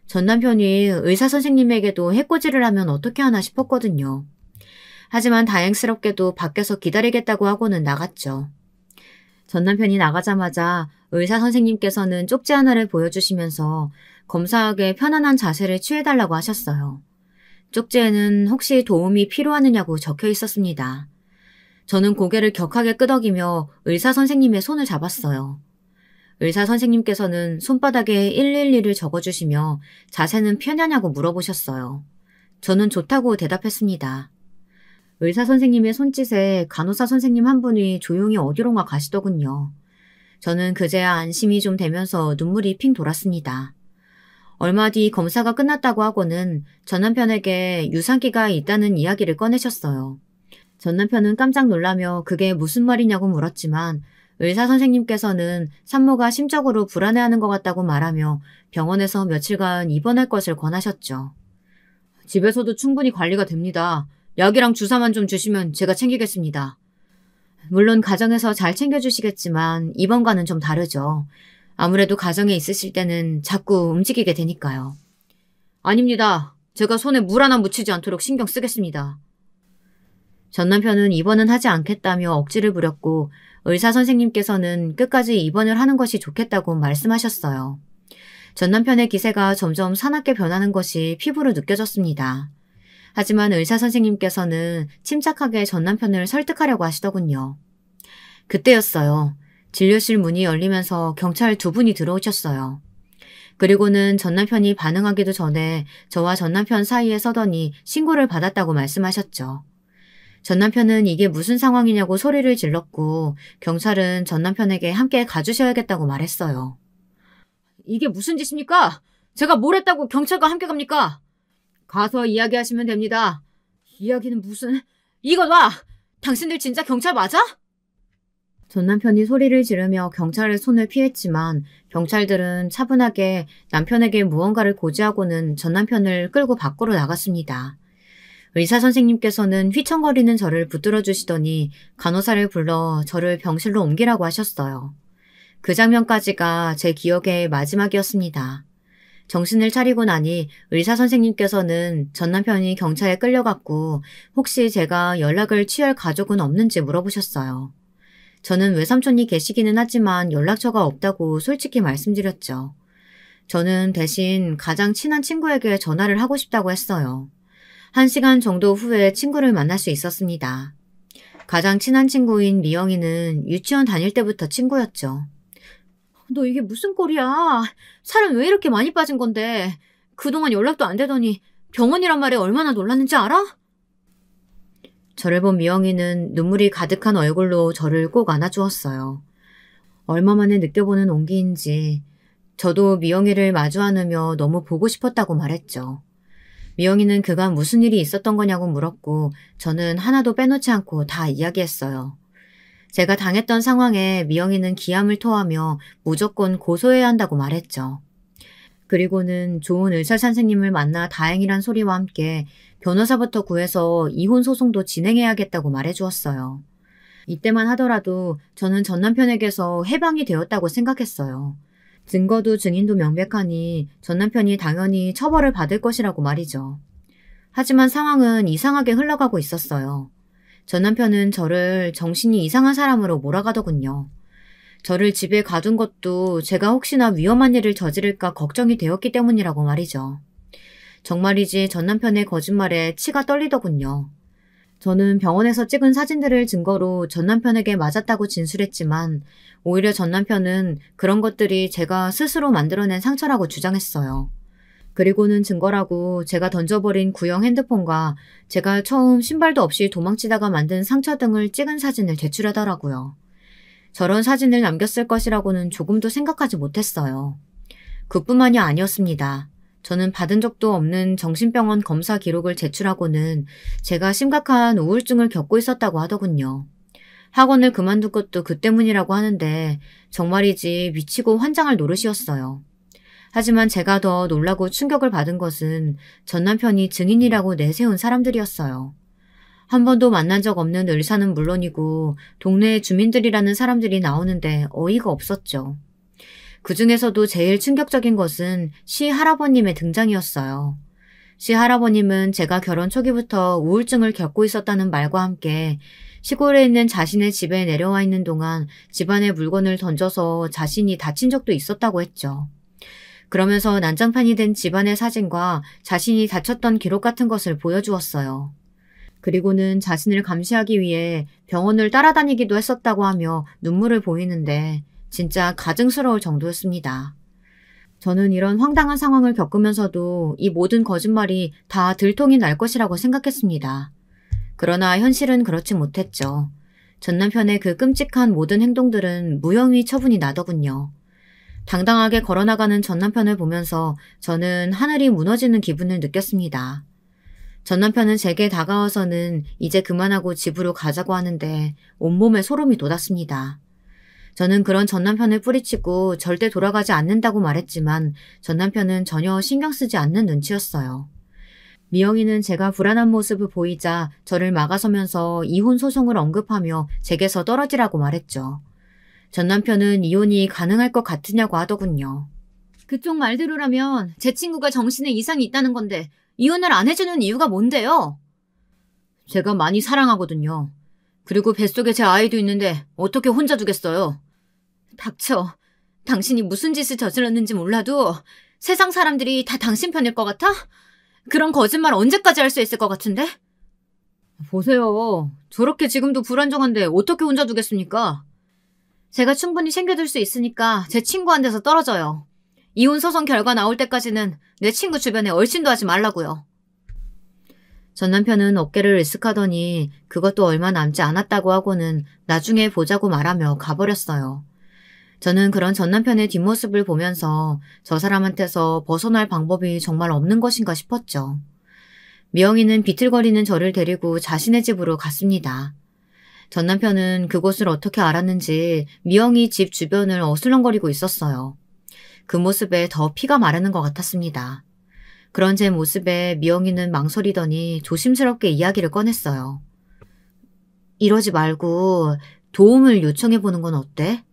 전 남편이 의사 선생님에게도 해코지를 하면 어떻게 하나 싶었거든요. 하지만 다행스럽게도 밖에서 기다리겠다고 하고는 나갔죠. 전 남편이 나가자마자 의사 선생님께서는 쪽지 하나를 보여주시면서 검사하기에 편안한 자세를 취해달라고 하셨어요. 쪽지에는 혹시 도움이 필요하느냐고 적혀 있었습니다. 저는 고개를 격하게 끄덕이며 의사 선생님의 손을 잡았어요. 의사 선생님께서는 손바닥에 112를 적어주시며 자세는 편하냐고 물어보셨어요. 저는 좋다고 대답했습니다. 의사 선생님의 손짓에 간호사 선생님 한 분이 조용히 어디론가 가시더군요. 저는 그제야 안심이 좀 되면서 눈물이 핑 돌았습니다. 얼마 뒤 검사가 끝났다고 하고는 전 남편에게 유산기가 있다는 이야기를 꺼내셨어요. 전 남편은 깜짝 놀라며 그게 무슨 말이냐고 물었지만 의사 선생님께서는 산모가 심적으로 불안해하는 것 같다고 말하며 병원에서 며칠간 입원할 것을 권하셨죠. 집에서도 충분히 관리가 됩니다. 약이랑 주사만 좀 주시면 제가 챙기겠습니다. 물론 가정에서 잘 챙겨주시겠지만 입원과는 좀 다르죠. 아무래도 가정에 있으실 때는 자꾸 움직이게 되니까요. 아닙니다. 제가 손에 물 하나 묻히지 않도록 신경 쓰겠습니다. 전 남편은 입원은 하지 않겠다며 억지를 부렸고 의사 선생님께서는 끝까지 입원을 하는 것이 좋겠다고 말씀하셨어요. 전 남편의 기세가 점점 사납게 변하는 것이 피부로 느껴졌습니다. 하지만 의사 선생님께서는 침착하게 전 남편을 설득하려고 하시더군요. 그때였어요. 진료실 문이 열리면서 경찰 2분이 들어오셨어요. 그리고는 전 남편이 반응하기도 전에 저와 전 남편 사이에 서더니 신고를 받았다고 말씀하셨죠. 전 남편은 이게 무슨 상황이냐고 소리를 질렀고 경찰은 전 남편에게 함께 가주셔야겠다고 말했어요. 이게 무슨 짓입니까? 제가 뭘 했다고 경찰과 함께 갑니까? 가서 이야기하시면 됩니다. 이야기는 무슨... 이것 봐! 당신들 진짜 경찰 맞아? 전 남편이 소리를 지르며 경찰의 손을 피했지만 경찰들은 차분하게 남편에게 무언가를 고지하고는 전 남편을 끌고 밖으로 나갔습니다. 의사 선생님께서는 휘청거리는 저를 붙들어 주시더니 간호사를 불러 저를 병실로 옮기라고 하셨어요. 그 장면까지가 제 기억의 마지막이었습니다. 정신을 차리고 나니 의사 선생님께서는 전 남편이 경찰에 끌려갔고 혹시 제가 연락을 취할 가족은 없는지 물어보셨어요. 저는 외삼촌이 계시기는 하지만 연락처가 없다고 솔직히 말씀드렸죠. 저는 대신 가장 친한 친구에게 전화를 하고 싶다고 했어요. 1시간 정도 후에 친구를 만날 수 있었습니다. 가장 친한 친구인 미영이는 유치원 다닐 때부터 친구였죠. 너 이게 무슨 꼴이야? 살은 왜 이렇게 많이 빠진 건데? 그동안 연락도 안 되더니 병원이란 말에 얼마나 놀랐는지 알아? 저를 본 미영이는 눈물이 가득한 얼굴로 저를 꼭 안아주었어요. 얼마 만에 느껴보는 온기인지 저도 미영이를 마주 안으며 너무 보고 싶었다고 말했죠. 미영이는 그간 무슨 일이 있었던 거냐고 물었고 저는 하나도 빼놓지 않고 다 이야기했어요. 제가 당했던 상황에 미영이는 기함을 토하며 무조건 고소해야 한다고 말했죠. 그리고는 좋은 의사 선생님을 만나 다행이란 소리와 함께 변호사부터 구해서 이혼 소송도 진행해야겠다고 말해주었어요. 이때만 하더라도 저는 전 남편에게서 해방이 되었다고 생각했어요. 증거도 증인도 명백하니 전 남편이 당연히 처벌을 받을 것이라고 말이죠. 하지만 상황은 이상하게 흘러가고 있었어요. 전 남편은 저를 정신이 이상한 사람으로 몰아가더군요. 저를 집에 가둔 것도 제가 혹시나 위험한 일을 저지를까 걱정이 되었기 때문이라고 말이죠. 정말이지 전 남편의 거짓말에 치가 떨리더군요. 저는 병원에서 찍은 사진들을 증거로 전 남편에게 맞았다고 진술했지만 오히려 전 남편은 그런 것들이 제가 스스로 만들어낸 상처라고 주장했어요. 그리고는 증거라고 제가 던져버린 구형 핸드폰과 제가 처음 신발도 없이 도망치다가 만든 상처 등을 찍은 사진을 제출하더라고요. 저런 사진을 남겼을 것이라고는 조금도 생각하지 못했어요. 그뿐만이 아니었습니다. 저는 받은 적도 없는 정신병원 검사 기록을 제출하고는 제가 심각한 우울증을 겪고 있었다고 하더군요. 학원을 그만둔 것도 그 때문이라고 하는데 정말이지 미치고 환장할 노릇이었어요. 하지만 제가 더 놀라고 충격을 받은 것은 전 남편이 증인이라고 내세운 사람들이었어요. 한 번도 만난 적 없는 의사는 물론이고 동네 주민들이라는 사람들이 나오는데 어이가 없었죠. 그 중에서도 제일 충격적인 것은 시 할아버님의 등장이었어요. 시 할아버님은 제가 결혼 초기부터 우울증을 겪고 있었다는 말과 함께 시골에 있는 자신의 집에 내려와 있는 동안 집안의 물건을 던져서 자신이 다친 적도 있었다고 했죠. 그러면서 난장판이 된 집안의 사진과 자신이 다쳤던 기록 같은 것을 보여주었어요. 그리고는 자신을 감시하기 위해 병원을 따라다니기도 했었다고 하며 눈물을 보이는데 진짜 가증스러울 정도였습니다. 저는 이런 황당한 상황을 겪으면서도 이 모든 거짓말이 다 들통이 날 것이라고 생각했습니다. 그러나 현실은 그렇지 못했죠. 전 남편의 그 끔찍한 모든 행동들은 무혐의 처분이 나더군요. 당당하게 걸어나가는 전 남편을 보면서 저는 하늘이 무너지는 기분을 느꼈습니다. 전 남편은 제게 다가와서는 이제 그만하고 집으로 가자고 하는데 온몸에 소름이 돋았습니다. 저는 그런 전 남편을 뿌리치고 절대 돌아가지 않는다고 말했지만 전 남편은 전혀 신경 쓰지 않는 눈치였어요. 미영이는 제가 불안한 모습을 보이자 저를 막아서면서 이혼 소송을 언급하며 제게서 떨어지라고 말했죠. 전 남편은 이혼이 가능할 것 같으냐고 하더군요. 그쪽 말대로라면 제 친구가 정신에 이상이 있다는 건데 이혼을 안 해주는 이유가 뭔데요? 제가 많이 사랑하거든요. 그리고 뱃속에 제 아이도 있는데 어떻게 혼자 두겠어요? 닥쳐. 당신이 무슨 짓을 저질렀는지 몰라도 세상 사람들이 다 당신 편일 것 같아? 그런 거짓말 언제까지 할 수 있을 것 같은데? 보세요. 저렇게 지금도 불안정한데 어떻게 혼자 두겠습니까? 제가 충분히 챙겨줄 수 있으니까 제 친구한테서 떨어져요. 이혼 소송 결과 나올 때까지는 내 친구 주변에 얼씬도 하지 말라고요. 전 남편은 어깨를 으쓱하더니 그것도 얼마 남지 않았다고 하고는 나중에 보자고 말하며 가버렸어요. 저는 그런 전 남편의 뒷모습을 보면서 저 사람한테서 벗어날 방법이 정말 없는 것인가 싶었죠. 미영이는 비틀거리는 저를 데리고 자신의 집으로 갔습니다. 전 남편은 그곳을 어떻게 알았는지 미영이 집 주변을 어슬렁거리고 있었어요. 그 모습에 더 피가 마르는 것 같았습니다. 그런 제 모습에 미영이는 망설이더니 조심스럽게 이야기를 꺼냈어요. 이러지 말고 도움을 요청해보는 건 어때?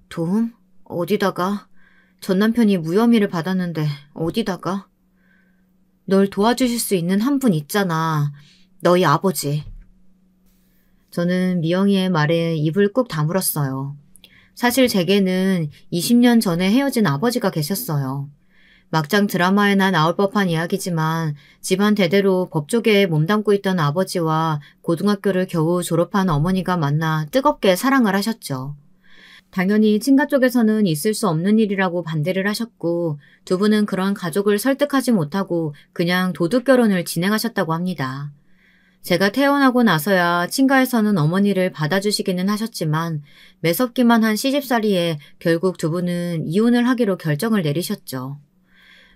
도움? 어디다가? 전 남편이 무혐의를 받았는데 어디다가? 널 도와주실 수 있는 한 분 있잖아. 너희 아버지. 저는 미영이의 말에 입을 꾹 다물었어요. 사실 제게는 20년 전에 헤어진 아버지가 계셨어요. 막장 드라마에나 나올 법한 이야기지만 집안 대대로 법조계에 몸담고 있던 아버지와 고등학교를 겨우 졸업한 어머니가 만나 뜨겁게 사랑을 하셨죠. 당연히 친가 쪽에서는 있을 수 없는 일이라고 반대를 하셨고 두 분은 그런 가족을 설득하지 못하고 그냥 도둑결혼을 진행하셨다고 합니다. 제가 태어나고 나서야 친가에서는 어머니를 받아주시기는 하셨지만 매섭기만 한 시집살이에 결국 두 분은 이혼을 하기로 결정을 내리셨죠.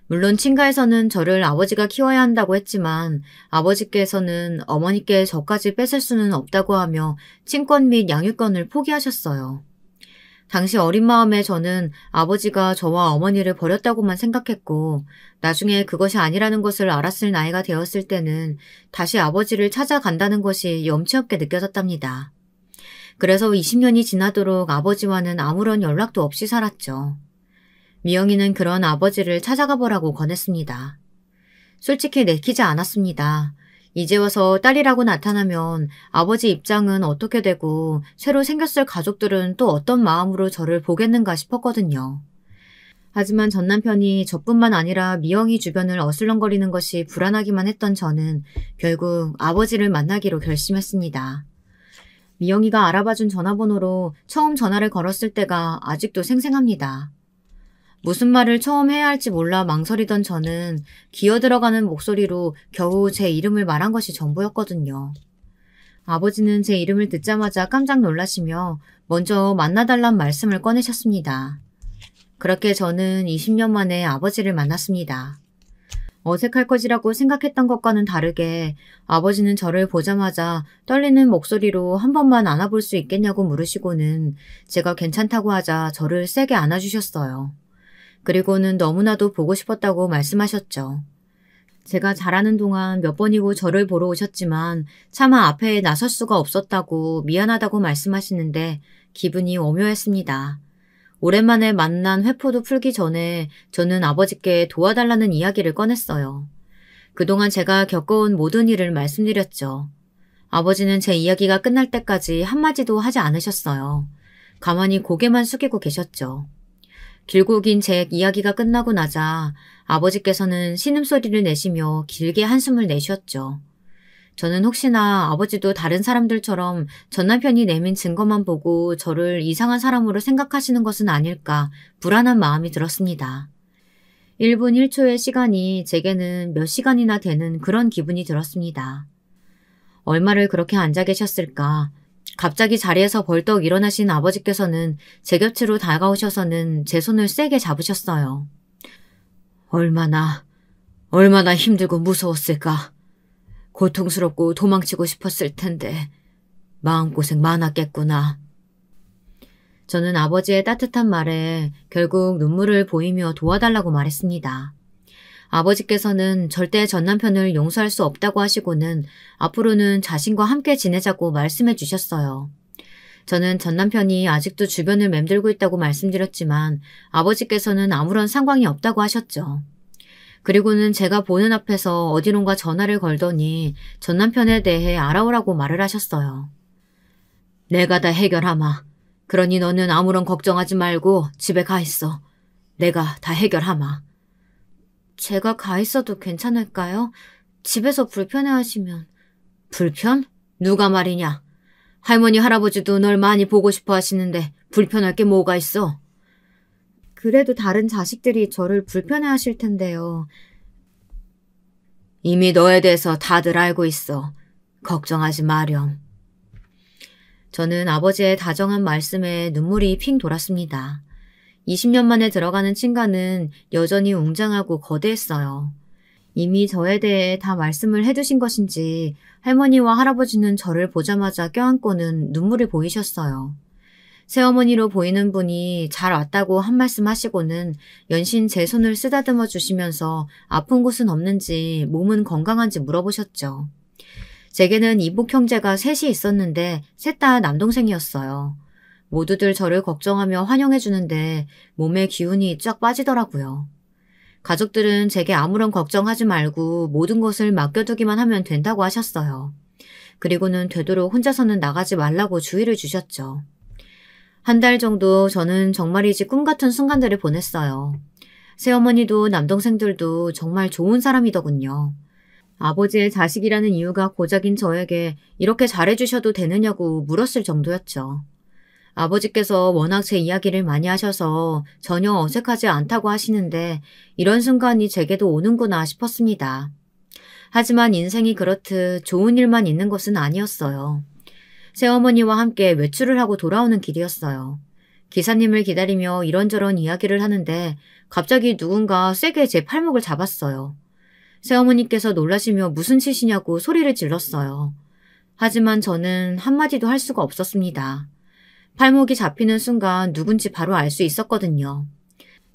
물론 친가에서는 저를 아버지가 키워야 한다고 했지만 아버지께서는 어머니께 저까지 뺏을 수는 없다고 하며 친권 및 양육권을 포기하셨어요. 당시 어린 마음에 저는 아버지가 저와 어머니를 버렸다고만 생각했고 나중에 그것이 아니라는 것을 알았을 나이가 되었을 때는 다시 아버지를 찾아간다는 것이 염치 없게 느껴졌답니다. 그래서 20년이 지나도록 아버지와는 아무런 연락도 없이 살았죠. 미영이는 그런 아버지를 찾아가 보라고 권했습니다. 솔직히 내키지 않았습니다. 이제 와서 딸이라고 나타나면 아버지 입장은 어떻게 되고 새로 생겼을 가족들은 또 어떤 마음으로 저를 보겠는가 싶었거든요. 하지만 전 남편이 저뿐만 아니라 미영이 주변을 어슬렁거리는 것이 불안하기만 했던 저는 결국 아버지를 만나기로 결심했습니다. 미영이가 알아봐준 전화번호로 처음 전화를 걸었을 때가 아직도 생생합니다. 무슨 말을 처음 해야 할지 몰라 망설이던 저는 기어들어가는 목소리로 겨우 제 이름을 말한 것이 전부였거든요. 아버지는 제 이름을 듣자마자 깜짝 놀라시며 먼저 만나달란 말씀을 꺼내셨습니다. 그렇게 저는 20년 만에 아버지를 만났습니다. 어색할 것이라고 생각했던 것과는 다르게 아버지는 저를 보자마자 떨리는 목소리로 한 번만 안아볼 수 있겠냐고 물으시고는 제가 괜찮다고 하자 저를 세게 안아주셨어요. 그리고는 너무나도 보고 싶었다고 말씀하셨죠. 제가 자라는 동안 몇 번이고 저를 보러 오셨지만 차마 앞에 나설 수가 없었다고 미안하다고 말씀하시는데 기분이 오묘했습니다. 오랜만에 만난 회포도 풀기 전에 저는 아버지께 도와달라는 이야기를 꺼냈어요. 그동안 제가 겪어온 모든 일을 말씀드렸죠. 아버지는 제 이야기가 끝날 때까지 한마디도 하지 않으셨어요. 가만히 고개만 숙이고 계셨죠. 길고 긴 제 이야기가 끝나고 나자 아버지께서는 신음소리를 내시며 길게 한숨을 내쉬었죠. 저는 혹시나 아버지도 다른 사람들처럼 전 남편이 내민 증거만 보고 저를 이상한 사람으로 생각하시는 것은 아닐까 불안한 마음이 들었습니다. 1분 1초의 시간이 제게는 몇 시간이나 되는 그런 기분이 들었습니다. 얼마를 그렇게 앉아 계셨을까? 갑자기 자리에서 벌떡 일어나신 아버지께서는 제 곁으로 다가오셔서는 제 손을 세게 잡으셨어요. 얼마나 힘들고 무서웠을까. 고통스럽고 도망치고 싶었을 텐데 마음고생 많았겠구나. 저는 아버지의 따뜻한 말에 결국 눈물을 보이며 도와달라고 말했습니다. 아버지께서는 절대 전 남편을 용서할 수 없다고 하시고는 앞으로는 자신과 함께 지내자고 말씀해 주셨어요. 저는 전 남편이 아직도 주변을 맴돌고 있다고 말씀드렸지만 아버지께서는 아무런 상관이 없다고 하셨죠. 그리고는 제가 보는 앞에서 어디론가 전화를 걸더니 전 남편에 대해 알아오라고 말을 하셨어요. 내가 다 해결하마. 그러니 너는 아무런 걱정하지 말고 집에 가 있어. 내가 다 해결하마. 제가 가 있어도 괜찮을까요? 집에서 불편해하시면. 불편? 누가 말이냐? 할머니 할아버지도 널 많이 보고 싶어 하시는데 불편할 게 뭐가 있어? 그래도 다른 자식들이 저를 불편해하실 텐데요. 이미 너에 대해서 다들 알고 있어. 걱정하지 마렴. 저는 아버지의 다정한 말씀에 눈물이 핑 돌았습니다. 20년 만에 들어가는 친가는 여전히 웅장하고 거대했어요. 이미 저에 대해 다 말씀을 해두신 것인지 할머니와 할아버지는 저를 보자마자 껴안고는 눈물을 보이셨어요. 새어머니로 보이는 분이 잘 왔다고 한 말씀 하시고는 연신 제 손을 쓰다듬어 주시면서 아픈 곳은 없는지 몸은 건강한지 물어보셨죠. 제게는 이복 형제가 셋이 있었는데 셋 다 남동생이었어요. 모두들 저를 걱정하며 환영해 주는데 몸에 기운이 쫙 빠지더라고요. 가족들은 제게 아무런 걱정하지 말고 모든 것을 맡겨두기만 하면 된다고 하셨어요. 그리고는 되도록 혼자서는 나가지 말라고 주의를 주셨죠. 한 달 정도 저는 정말이지 꿈 같은 순간들을 보냈어요. 새어머니도 남동생들도 정말 좋은 사람이더군요. 아버지의 자식이라는 이유가 고작인 저에게 이렇게 잘해주셔도 되느냐고 물었을 정도였죠. 아버지께서 워낙 제 이야기를 많이 하셔서 전혀 어색하지 않다고 하시는데 이런 순간이 제게도 오는구나 싶었습니다. 하지만 인생이 그렇듯 좋은 일만 있는 것은 아니었어요. 새어머니와 함께 외출을 하고 돌아오는 길이었어요. 기사님을 기다리며 이런저런 이야기를 하는데 갑자기 누군가 세게 제 팔목을 잡았어요. 새어머니께서 놀라시며 무슨 짓이냐고 소리를 질렀어요. 하지만 저는 한마디도 할 수가 없었습니다. 팔목이 잡히는 순간 누군지 바로 알 수 있었거든요.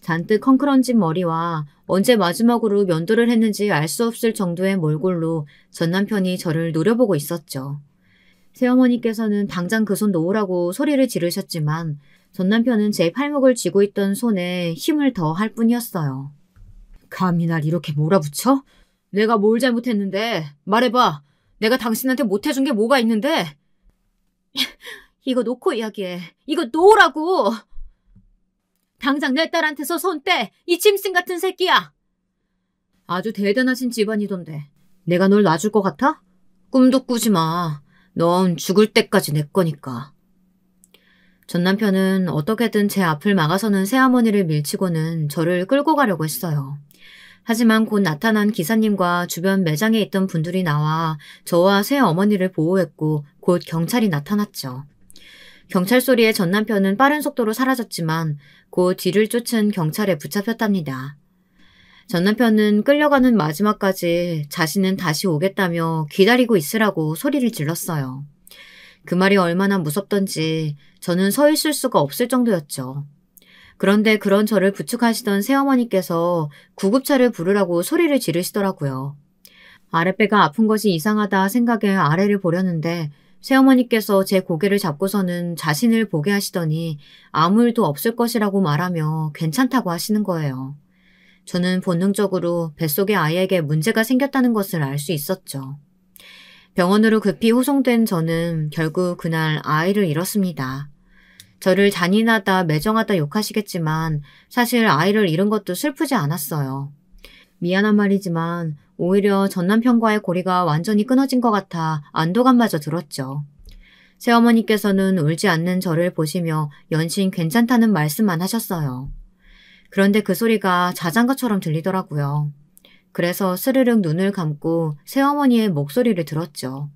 잔뜩 헝클어진 머리와 언제 마지막으로 면도를 했는지 알 수 없을 정도의 몰골로 전 남편이 저를 노려보고 있었죠. 새어머니께서는 당장 그 손 놓으라고 소리를 지르셨지만 전 남편은 제 팔목을 쥐고 있던 손에 힘을 더 할 뿐이었어요. 감히 날 이렇게 몰아붙여? 내가 뭘 잘못했는데? 말해봐. 내가 당신한테 못해준 게 뭐가 있는데? 이거 놓고 이야기해. 이거 놓으라고! 당장 내 딸한테서 손 떼! 이 짐승 같은 새끼야! 아주 대단하신 집안이던데 내가 널 놔줄 것 같아? 꿈도 꾸지 마. 넌 죽을 때까지 내 거니까. 전 남편은 어떻게든 제 앞을 막아서는 새어머니를 밀치고는 저를 끌고 가려고 했어요. 하지만 곧 나타난 기사님과 주변 매장에 있던 분들이 나와 저와 새어머니를 보호했고 곧 경찰이 나타났죠. 경찰 소리에 전 남편은 빠른 속도로 사라졌지만 곧 뒤를 쫓은 경찰에 붙잡혔답니다. 전 남편은 끌려가는 마지막까지 자신은 다시 오겠다며 기다리고 있으라고 소리를 질렀어요. 그 말이 얼마나 무섭던지 저는 서 있을 수가 없을 정도였죠. 그런데 그런 저를 부축하시던 새어머니께서 구급차를 부르라고 소리를 지르시더라고요. 아랫배가 아픈 것이 이상하다 생각에 아래를 보려는데 새어머니께서 제 고개를 잡고서는 자신을 보게 하시더니 아무 일도 없을 것이라고 말하며 괜찮다고 하시는 거예요. 저는 본능적으로 뱃속의 아이에게 문제가 생겼다는 것을 알 수 있었죠. 병원으로 급히 호송된 저는 결국 그날 아이를 잃었습니다. 저를 잔인하다, 매정하다 욕하시겠지만 사실 아이를 잃은 것도 슬프지 않았어요. 미안한 말이지만 오히려 전 남편과의 고리가 완전히 끊어진 것 같아 안도감마저 들었죠. 새어머니께서는 울지 않는 저를 보시며 연신 괜찮다는 말씀만 하셨어요. 그런데 그 소리가 자장가처럼 들리더라고요. 그래서 스르륵 눈을 감고 새어머니의 목소리를 들었죠.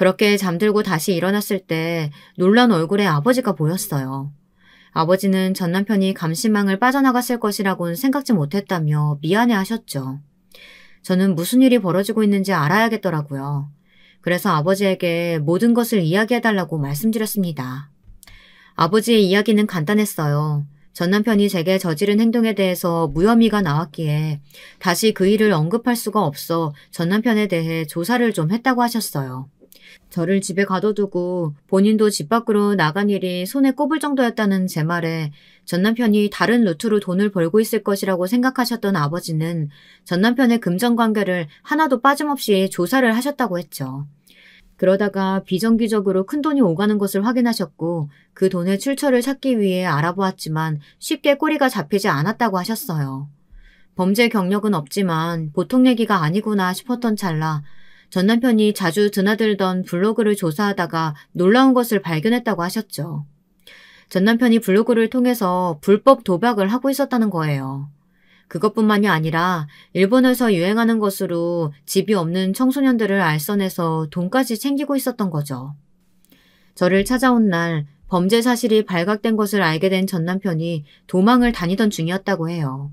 그렇게 잠들고 다시 일어났을 때 놀란 얼굴의 아버지가 보였어요. 아버지는 전 남편이 감시망을 빠져나갔을 것이라고는 생각지 못했다며 미안해 하셨죠. 저는 무슨 일이 벌어지고 있는지 알아야겠더라고요. 그래서 아버지에게 모든 것을 이야기해달라고 말씀드렸습니다. 아버지의 이야기는 간단했어요. 전 남편이 제게 저지른 행동에 대해서 무혐의가 나왔기에 다시 그 일을 언급할 수가 없어 전 남편에 대해 조사를 좀 했다고 하셨어요. 저를 집에 가둬두고 본인도 집 밖으로 나간 일이 손에 꼽을 정도였다는 제 말에 전 남편이 다른 루트로 돈을 벌고 있을 것이라고 생각하셨던 아버지는 전 남편의 금전관계를 하나도 빠짐없이 조사를 하셨다고 했죠. 그러다가 비정기적으로 큰돈이 오가는 것을 확인하셨고 그 돈의 출처를 찾기 위해 알아보았지만 쉽게 꼬리가 잡히지 않았다고 하셨어요. 범죄 경력은 없지만 보통 얘기가 아니구나 싶었던 찰나 전 남편이 자주 드나들던 블로그를 조사하다가 놀라운 것을 발견했다고 하셨죠. 전 남편이 블로그를 통해서 불법 도박을 하고 있었다는 거예요. 그것뿐만이 아니라 일본에서 유행하는 것으로 집이 없는 청소년들을 알선해서 돈까지 챙기고 있었던 거죠. 저를 찾아온 날 범죄 사실이 발각된 것을 알게 된 전 남편이 도망을 다니던 중이었다고 해요.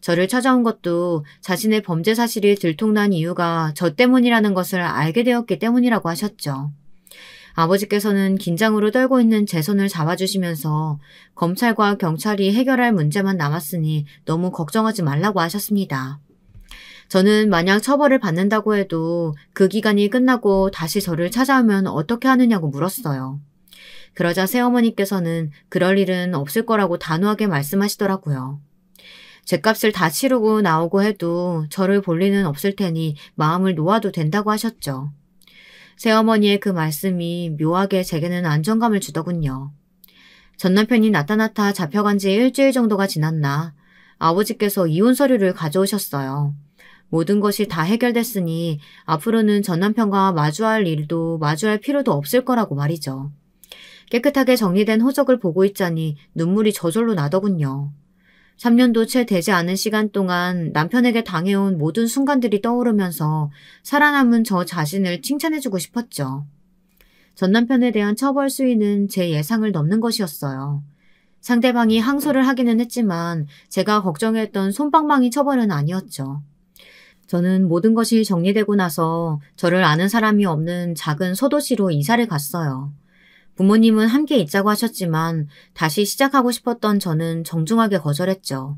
저를 찾아온 것도 자신의 범죄 사실이 들통난 이유가 저 때문이라는 것을 알게 되었기 때문이라고 하셨죠. 아버지께서는 긴장으로 떨고 있는 제 손을 잡아주시면서 검찰과 경찰이 해결할 문제만 남았으니 너무 걱정하지 말라고 하셨습니다. 저는 만약 처벌을 받는다고 해도 그 기간이 끝나고 다시 저를 찾아오면 어떻게 하느냐고 물었어요. 그러자 새어머니께서는 그럴 일은 없을 거라고 단호하게 말씀하시더라고요. 죗값을 다 치르고 나오고 해도 저를 볼 리는 없을 테니 마음을 놓아도 된다고 하셨죠. 새어머니의 그 말씀이 묘하게 제게는 안정감을 주더군요. 전 남편이 나타나타 잡혀간 지 일주일 정도가 지났나 아버지께서 이혼 서류를 가져오셨어요. 모든 것이 다 해결됐으니 앞으로는 전 남편과 마주할 일도 마주할 필요도 없을 거라고 말이죠. 깨끗하게 정리된 호적을 보고 있자니 눈물이 저절로 나더군요. 3년도 채 되지 않은 시간 동안 남편에게 당해온 모든 순간들이 떠오르면서 살아남은 저 자신을 칭찬해주고 싶었죠. 전 남편에 대한 처벌 수위는 제 예상을 넘는 것이었어요. 상대방이 항소를 하기는 했지만 제가 걱정했던 솜방망이 처벌은 아니었죠. 저는 모든 것이 정리되고 나서 저를 아는 사람이 없는 작은 소도시로 이사를 갔어요. 부모님은 함께 있자고 하셨지만 다시 시작하고 싶었던 저는 정중하게 거절했죠.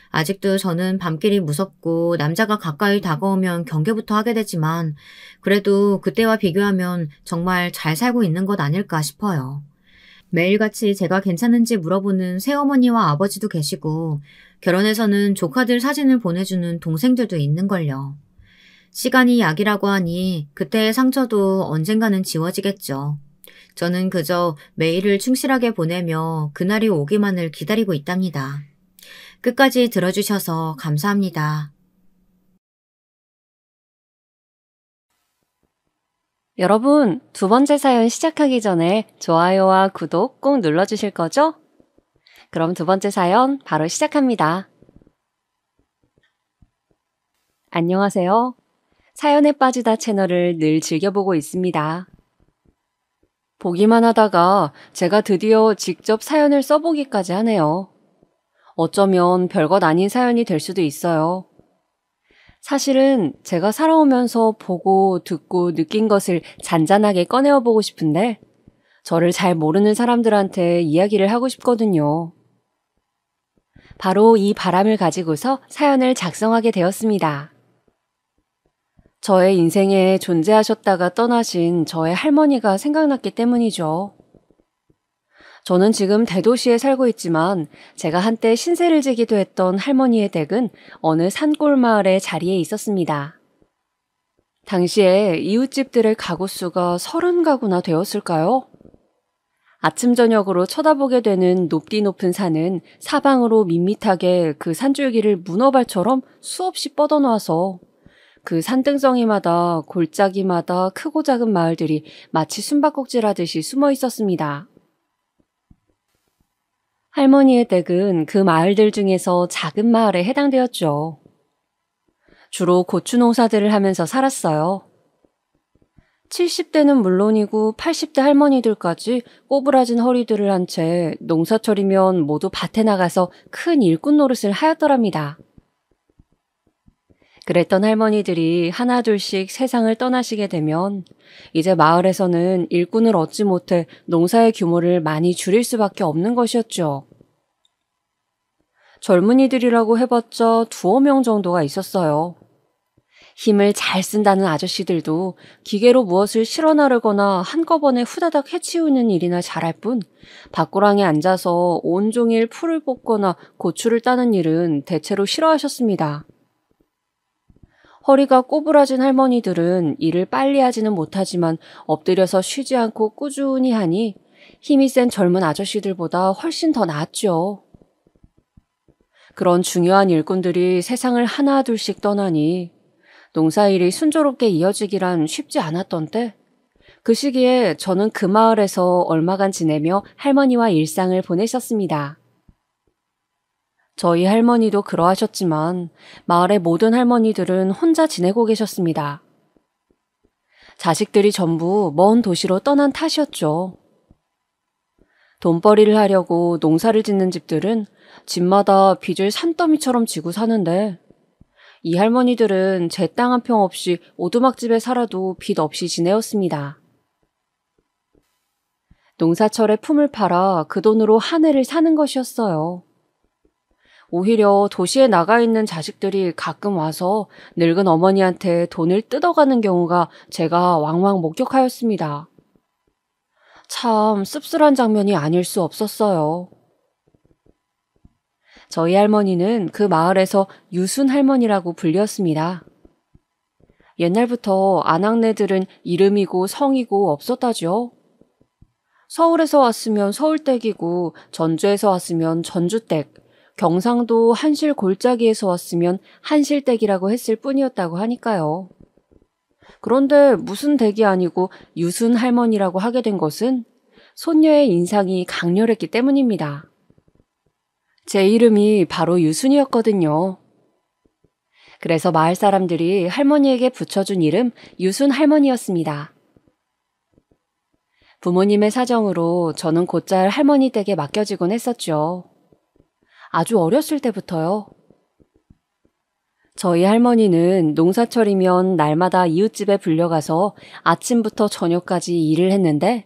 아직도 저는 밤길이 무섭고 남자가 가까이 다가오면 경계부터 하게 되지만 그래도 그때와 비교하면 정말 잘 살고 있는 것 아닐까 싶어요. 매일같이 제가 괜찮은지 물어보는 새어머니와 아버지도 계시고 결혼해서는 조카들 사진을 보내주는 동생들도 있는걸요. 시간이 약이라고 하니 그때의 상처도 언젠가는 지워지겠죠. 저는 그저 매일을 충실하게 보내며 그날이 오기만을 기다리고 있답니다. 끝까지 들어주셔서 감사합니다. 여러분, 두 번째 사연 시작하기 전에 좋아요와 구독 꼭 눌러주실 거죠? 그럼 두 번째 사연 바로 시작합니다. 안녕하세요. 사연에 빠지다 채널을 늘 즐겨보고 있습니다. 보기만 하다가 제가 드디어 직접 사연을 써보기까지 하네요. 어쩌면 별것 아닌 사연이 될 수도 있어요. 사실은 제가 살아오면서 보고 듣고 느낀 것을 잔잔하게 꺼내어보고 싶은데 저를 잘 모르는 사람들한테 이야기를 하고 싶거든요. 바로 이 바람을 가지고서 사연을 작성하게 되었습니다. 저의 인생에 존재하셨다가 떠나신 저의 할머니가 생각났기 때문이죠. 저는 지금 대도시에 살고 있지만 제가 한때 신세를 지기도 했던 할머니의 댁은 어느 산골 마을의 자리에 있었습니다. 당시에 이웃집들의 가구 수가 30가구나 되었을까요? 아침 저녁으로 쳐다보게 되는 높디 높은 산은 사방으로 밋밋하게 그 산줄기를 문어발처럼 수없이 뻗어놓아서 그 산등성이마다 골짜기마다 크고 작은 마을들이 마치 숨바꼭질하듯이 숨어 있었습니다. 할머니의 댁은 그 마을들 중에서 작은 마을에 해당되었죠. 주로 고추 농사들을 하면서 살았어요. 70대는 물론이고 80대 할머니들까지 꼬부라진 허리들을 한 채 농사철이면 모두 밭에 나가서 큰 일꾼 노릇을 하였더랍니다. 그랬던 할머니들이 하나둘씩 세상을 떠나시게 되면 이제 마을에서는 일꾼을 얻지 못해 농사의 규모를 많이 줄일 수밖에 없는 것이었죠. 젊은이들이라고 해봤자 두어 명 정도가 있었어요. 힘을 잘 쓴다는 아저씨들도 기계로 무엇을 실어 나르거나 한꺼번에 후다닥 해치우는 일이나 잘할 뿐 밭고랑에 앉아서 온종일 풀을 뽑거나 고추를 따는 일은 대체로 싫어하셨습니다. 허리가 꼬부라진 할머니들은 일을 빨리 하지는 못하지만 엎드려서 쉬지 않고 꾸준히 하니 힘이 센 젊은 아저씨들보다 훨씬 더 나았죠. 그런 중요한 일꾼들이 세상을 하나둘씩 떠나니 농사일이 순조롭게 이어지기란 쉽지 않았던 때, 그 시기에 저는 그 마을에서 얼마간 지내며 할머니와 일상을 보내셨습니다. 저희 할머니도 그러하셨지만 마을의 모든 할머니들은 혼자 지내고 계셨습니다. 자식들이 전부 먼 도시로 떠난 탓이었죠. 돈벌이를 하려고 농사를 짓는 집들은 집마다 빚을 산더미처럼 지고 사는데 이 할머니들은 제 땅 한 평 없이 오두막집에 살아도 빚 없이 지내었습니다. 농사철에 품을 팔아 그 돈으로 한 해를 사는 것이었어요. 오히려 도시에 나가 있는 자식들이 가끔 와서 늙은 어머니한테 돈을 뜯어가는 경우가 제가 왕왕 목격하였습니다. 참 씁쓸한 장면이 아닐 수 없었어요. 저희 할머니는 그 마을에서 유순 할머니라고 불렸습니다. 옛날부터 아낙네들은 이름이고 성이고 없었다죠. 서울에서 왔으면 서울댁이고 전주에서 왔으면 전주댁, 경상도 한실 골짜기에서 왔으면 한실댁이라고 했을 뿐이었다고 하니까요. 그런데 무슨 댁이 아니고 유순 할머니라고 하게 된 것은 손녀의 인상이 강렬했기 때문입니다. 제 이름이 바로 유순이었거든요. 그래서 마을 사람들이 할머니에게 붙여준 이름 유순 할머니였습니다. 부모님의 사정으로 저는 곧잘 할머니 댁에 맡겨지곤 했었죠. 아주 어렸을 때부터요. 저희 할머니는 농사철이면 날마다 이웃집에 불려가서 아침부터 저녁까지 일을 했는데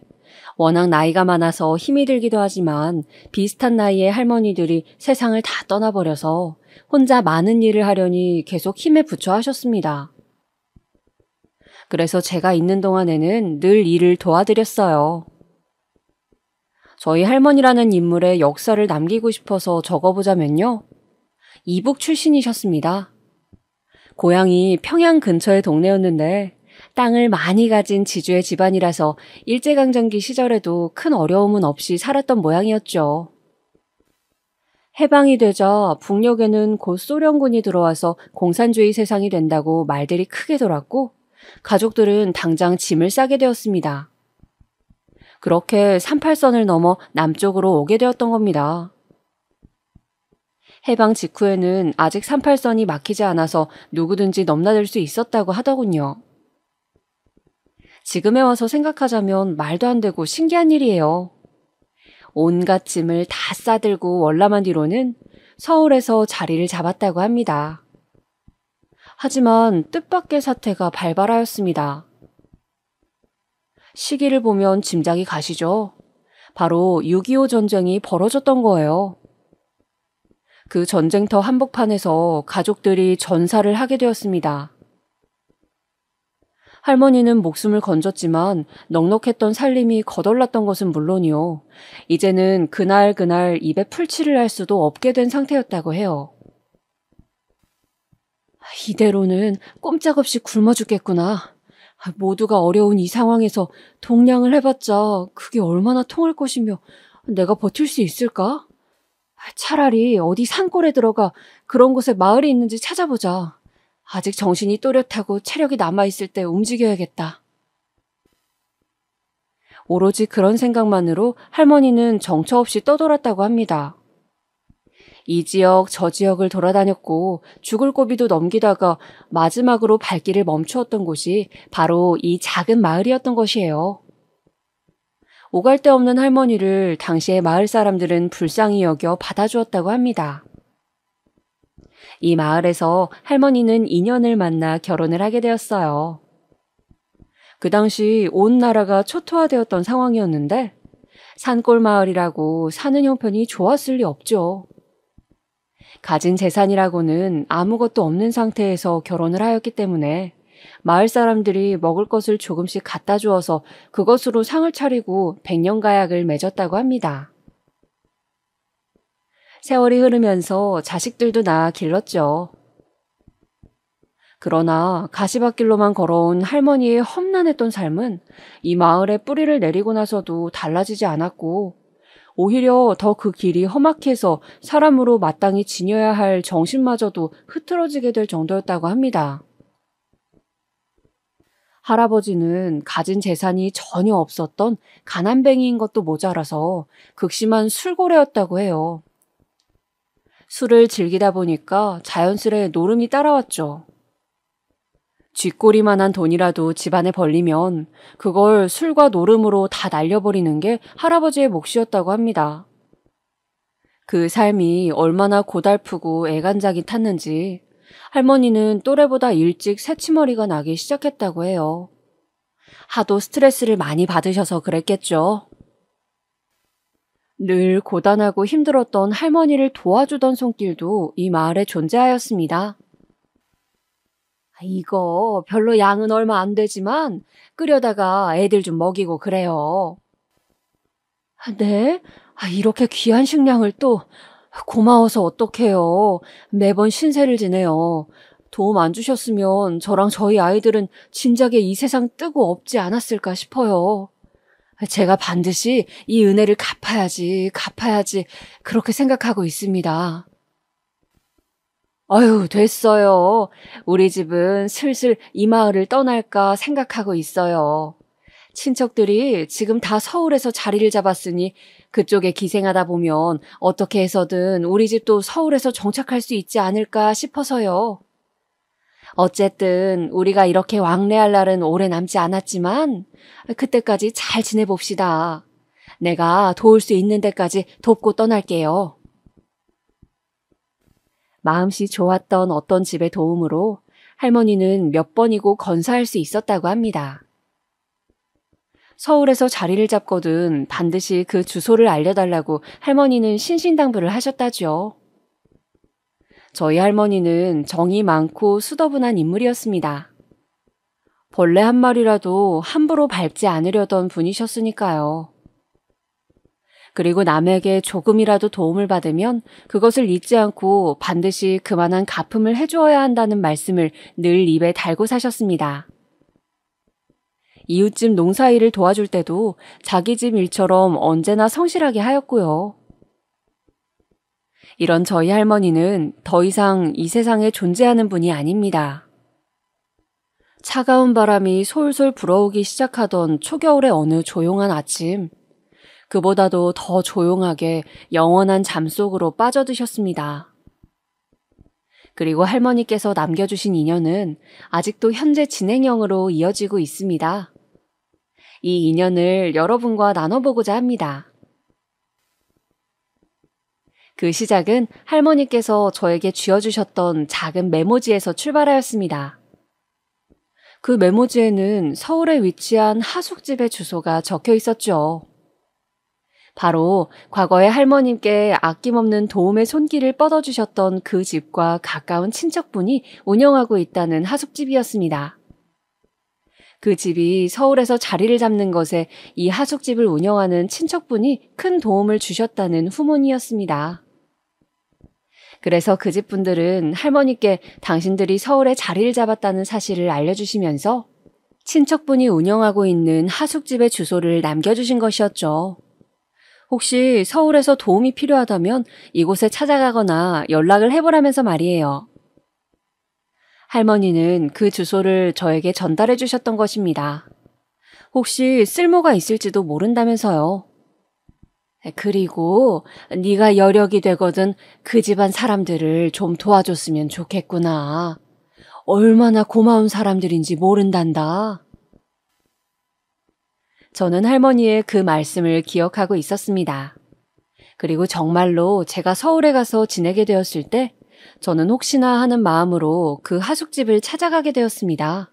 워낙 나이가 많아서 힘이 들기도 하지만 비슷한 나이의 할머니들이 세상을 다 떠나버려서 혼자 많은 일을 하려니 계속 힘에 부처 하셨습니다. 그래서 제가 있는 동안에는 늘 일을 도와드렸어요. 저희 할머니라는 인물의 역사를 남기고 싶어서 적어보자면요. 이북 출신이셨습니다. 고향이 평양 근처의 동네였는데 땅을 많이 가진 지주의 집안이라서 일제강점기 시절에도 큰 어려움은 없이 살았던 모양이었죠. 해방이 되자 북녘에는 곧 소련군이 들어와서 공산주의 세상이 된다고 말들이 크게 돌았고 가족들은 당장 짐을 싸게 되었습니다. 그렇게 38선을 넘어 남쪽으로 오게 되었던 겁니다. 해방 직후에는 아직 38선이 막히지 않아서 누구든지 넘나들 수 있었다고 하더군요. 지금에 와서 생각하자면 말도 안 되고 신기한 일이에요. 온갖 짐을 다 싸들고 월남한 뒤로는 서울에서 자리를 잡았다고 합니다. 하지만 뜻밖의 사태가 발발하였습니다. 시기를 보면 짐작이 가시죠? 바로 6.25 전쟁이 벌어졌던 거예요. 그 전쟁터 한복판에서 가족들이 전사를 하게 되었습니다. 할머니는 목숨을 건졌지만 넉넉했던 살림이 거덜났던 것은 물론이요. 이제는 그날 입에 풀칠을 할 수도 없게 된 상태였다고 해요. 이대로는 꼼짝없이 굶어 죽겠구나. 모두가 어려운 이 상황에서 동량을 해봤자 그게 얼마나 통할 것이며 내가 버틸 수 있을까? 차라리 어디 산골에 들어가 그런 곳에 마을이 있는지 찾아보자. 아직 정신이 또렷하고 체력이 남아있을 때 움직여야겠다. 오로지 그런 생각만으로 할머니는 정처 없이 떠돌았다고 합니다. 이 지역 저 지역을 돌아다녔고 죽을 고비도 넘기다가 마지막으로 발길을 멈추었던 곳이 바로 이 작은 마을이었던 것이에요. 오갈 데 없는 할머니를 당시의 마을 사람들은 불쌍히 여겨 받아주었다고 합니다. 이 마을에서 할머니는 인연을 만나 결혼을 하게 되었어요. 그 당시 온 나라가 초토화되었던 상황이었는데 산골 마을이라고 사는 형편이 좋았을 리 없죠. 가진 재산이라고는 아무것도 없는 상태에서 결혼을 하였기 때문에 마을 사람들이 먹을 것을 조금씩 갖다 주어서 그것으로 상을 차리고 백년가약을 맺었다고 합니다. 세월이 흐르면서 자식들도 낳아 길렀죠. 그러나 가시밭길로만 걸어온 할머니의 험난했던 삶은 이 마을에 뿌리를 내리고 나서도 달라지지 않았고 오히려 더 그 길이 험악해서 사람으로 마땅히 지녀야 할 정신마저도 흐트러지게 될 정도였다고 합니다. 할아버지는 가진 재산이 전혀 없었던 가난뱅이인 것도 모자라서 극심한 술고래였다고 해요. 술을 즐기다 보니까 자연스레 노름이 따라왔죠. 쥐꼬리만한 돈이라도 집안에 벌리면 그걸 술과 노름으로 다 날려버리는 게 할아버지의 몫이었다고 합니다. 그 삶이 얼마나 고달프고 애간장이 탔는지 할머니는 또래보다 일찍 새치머리가 나기 시작했다고 해요. 하도 스트레스를 많이 받으셔서 그랬겠죠. 늘 고단하고 힘들었던 할머니를 도와주던 손길도 이 마을에 존재하였습니다. 이거 별로 양은 얼마 안 되지만 끓여다가 애들 좀 먹이고 그래요. 네? 이렇게 귀한 식량을 또 고마워서 어떡해요. 매번 신세를 지내요. 도움 안 주셨으면 저랑 저희 아이들은 진작에 이 세상 뜨고 없지 않았을까 싶어요. 제가 반드시 이 은혜를 갚아야지 그렇게 생각하고 있습니다. 아유, 됐어요. 우리 집은 슬슬 이 마을을 떠날까 생각하고 있어요. 친척들이 지금 다 서울에서 자리를 잡았으니 그쪽에 기생하다 보면 어떻게 해서든 우리 집도 서울에서 정착할 수 있지 않을까 싶어서요. 어쨌든 우리가 이렇게 왕래할 날은 오래 남지 않았지만 그때까지 잘 지내봅시다. 내가 도울 수 있는 데까지 돕고 떠날게요. 마음씨 좋았던 어떤 집의 도움으로 할머니는 몇 번이고 건사할 수 있었다고 합니다. 서울에서 자리를 잡거든 반드시 그 주소를 알려달라고 할머니는 신신당부를 하셨다죠. 저희 할머니는 정이 많고 수더분한 인물이었습니다. 벌레 한 마리라도 함부로 밟지 않으려던 분이셨으니까요. 그리고 남에게 조금이라도 도움을 받으면 그것을 잊지 않고 반드시 그만한 갚음을 해주어야 한다는 말씀을 늘 입에 달고 사셨습니다. 이웃집 농사일을 도와줄 때도 자기 집 일처럼 언제나 성실하게 하였고요. 이런 저희 할머니는 더 이상 이 세상에 존재하는 분이 아닙니다. 차가운 바람이 솔솔 불어오기 시작하던 초겨울의 어느 조용한 아침, 그보다도 더 조용하게 영원한 잠 속으로 빠져드셨습니다. 그리고 할머니께서 남겨주신 인연은 아직도 현재 진행형으로 이어지고 있습니다. 이 인연을 여러분과 나눠보고자 합니다. 그 시작은 할머니께서 저에게 쥐어주셨던 작은 메모지에서 출발하였습니다. 그 메모지에는 서울에 위치한 하숙집의 주소가 적혀 있었죠. 바로 과거에 할머님께 아낌없는 도움의 손길을 뻗어주셨던 그 집과 가까운 친척분이 운영하고 있다는 하숙집이었습니다. 그 집이 서울에서 자리를 잡는 것에 이 하숙집을 운영하는 친척분이 큰 도움을 주셨다는 후문이었습니다. 그래서 그 집분들은 할머니께 당신들이 서울에 자리를 잡았다는 사실을 알려주시면서 친척분이 운영하고 있는 하숙집의 주소를 남겨주신 것이었죠. 혹시 서울에서 도움이 필요하다면 이곳에 찾아가거나 연락을 해보라면서 말이에요. 할머니는 그 주소를 저에게 전달해 주셨던 것입니다. 혹시 쓸모가 있을지도 모른다면서요. 그리고 네가 여력이 되거든 그 집안 사람들을 좀 도와줬으면 좋겠구나. 얼마나 고마운 사람들인지 모른단다. 저는 할머니의 그 말씀을 기억하고 있었습니다. 그리고 정말로 제가 서울에 가서 지내게 되었을 때 저는 혹시나 하는 마음으로 그 하숙집을 찾아가게 되었습니다.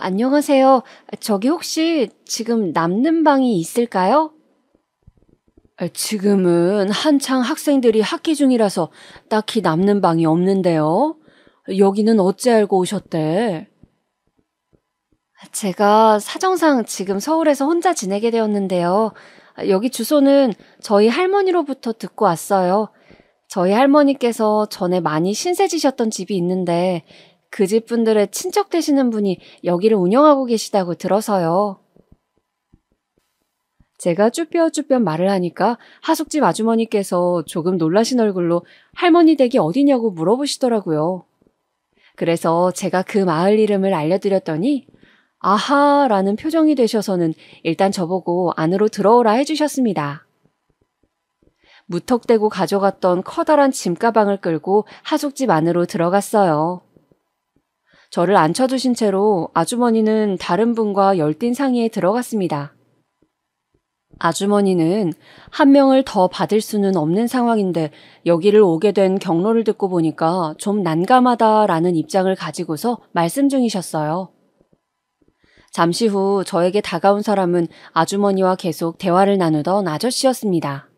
안녕하세요. 저기 혹시 지금 남는 방이 있을까요? 지금은 한창 학생들이 학기 중이라서 딱히 남는 방이 없는데요. 여기는 어찌 알고 오셨대? 제가 사정상 지금 서울에서 혼자 지내게 되었는데요. 여기 주소는 저희 할머니로부터 듣고 왔어요. 저희 할머니께서 전에 많이 신세지셨던 집이 있는데 그 집 분들의 친척 되시는 분이 여기를 운영하고 계시다고 들어서요. 제가 쭈뼛쭈뼛 말을 하니까 하숙집 아주머니께서 조금 놀라신 얼굴로 할머니 댁이 어디냐고 물어보시더라고요. 그래서 제가 그 마을 이름을 알려드렸더니 아하라는 표정이 되셔서는 일단 저보고 안으로 들어오라 해주셨습니다. 무턱대고 가져갔던 커다란 짐가방을 끌고 하숙집 안으로 들어갔어요. 저를 앉혀두신 채로 아주머니는 다른 분과 열띤 상의에 들어갔습니다. 아주머니는 한 명을 더 받을 수는 없는 상황인데 여기를 오게 된 경로를 듣고 보니까 좀 난감하다라는 입장을 가지고서 말씀 중이셨어요. 잠시 후 저에게 다가온 사람은 아주머니와 계속 대화를 나누던 아저씨였습니다.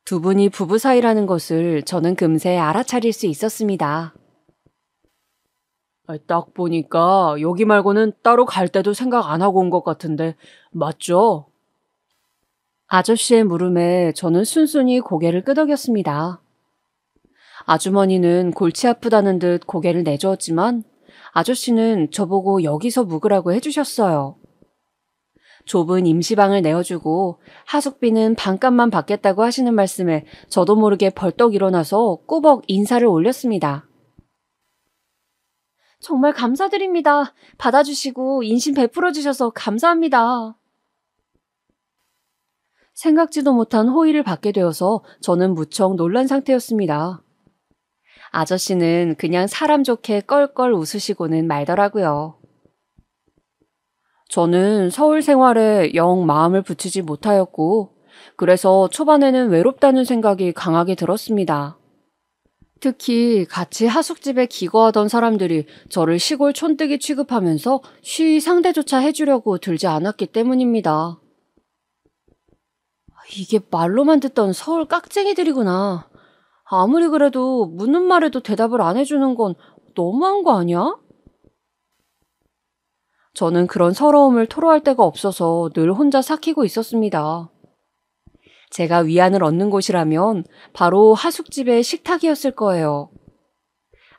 두 분이 부부 사이라는 것을 저는 금세 알아차릴 수 있었습니다. 딱 보니까 여기 말고는 따로 갈 데도 생각 안 하고 온 것 같은데 맞죠? 아저씨의 물음에 저는 순순히 고개를 끄덕였습니다. 아주머니는 골치 아프다는 듯 고개를 내저었지만 아저씨는 저보고 여기서 묵으라고 해주셨어요. 좁은 임시방을 내어주고 하숙비는 반값만 받겠다고 하시는 말씀에 저도 모르게 벌떡 일어나서 꾸벅 인사를 올렸습니다. 정말 감사드립니다. 받아주시고 인심 베풀어 주셔서 감사합니다. 생각지도 못한 호의를 받게 되어서 저는 무척 놀란 상태였습니다. 아저씨는 그냥 사람 좋게 껄껄 웃으시고는 말더라고요. 저는 서울 생활에 영 마음을 붙이지 못하였고 그래서 초반에는 외롭다는 생각이 강하게 들었습니다. 특히 같이 하숙집에 기거하던 사람들이 저를 시골 촌뜨기 취급하면서 쉬이 상대조차 해주려고 들지 않았기 때문입니다. 이게 말로만 듣던 서울 깍쟁이들이구나. 아무리 그래도 묻는 말에도 대답을 안 해주는 건 너무한 거 아니야? 저는 그런 서러움을 토로할 데가 없어서 늘 혼자 삭히고 있었습니다. 제가 위안을 얻는 곳이라면 바로 하숙집의 식탁이었을 거예요.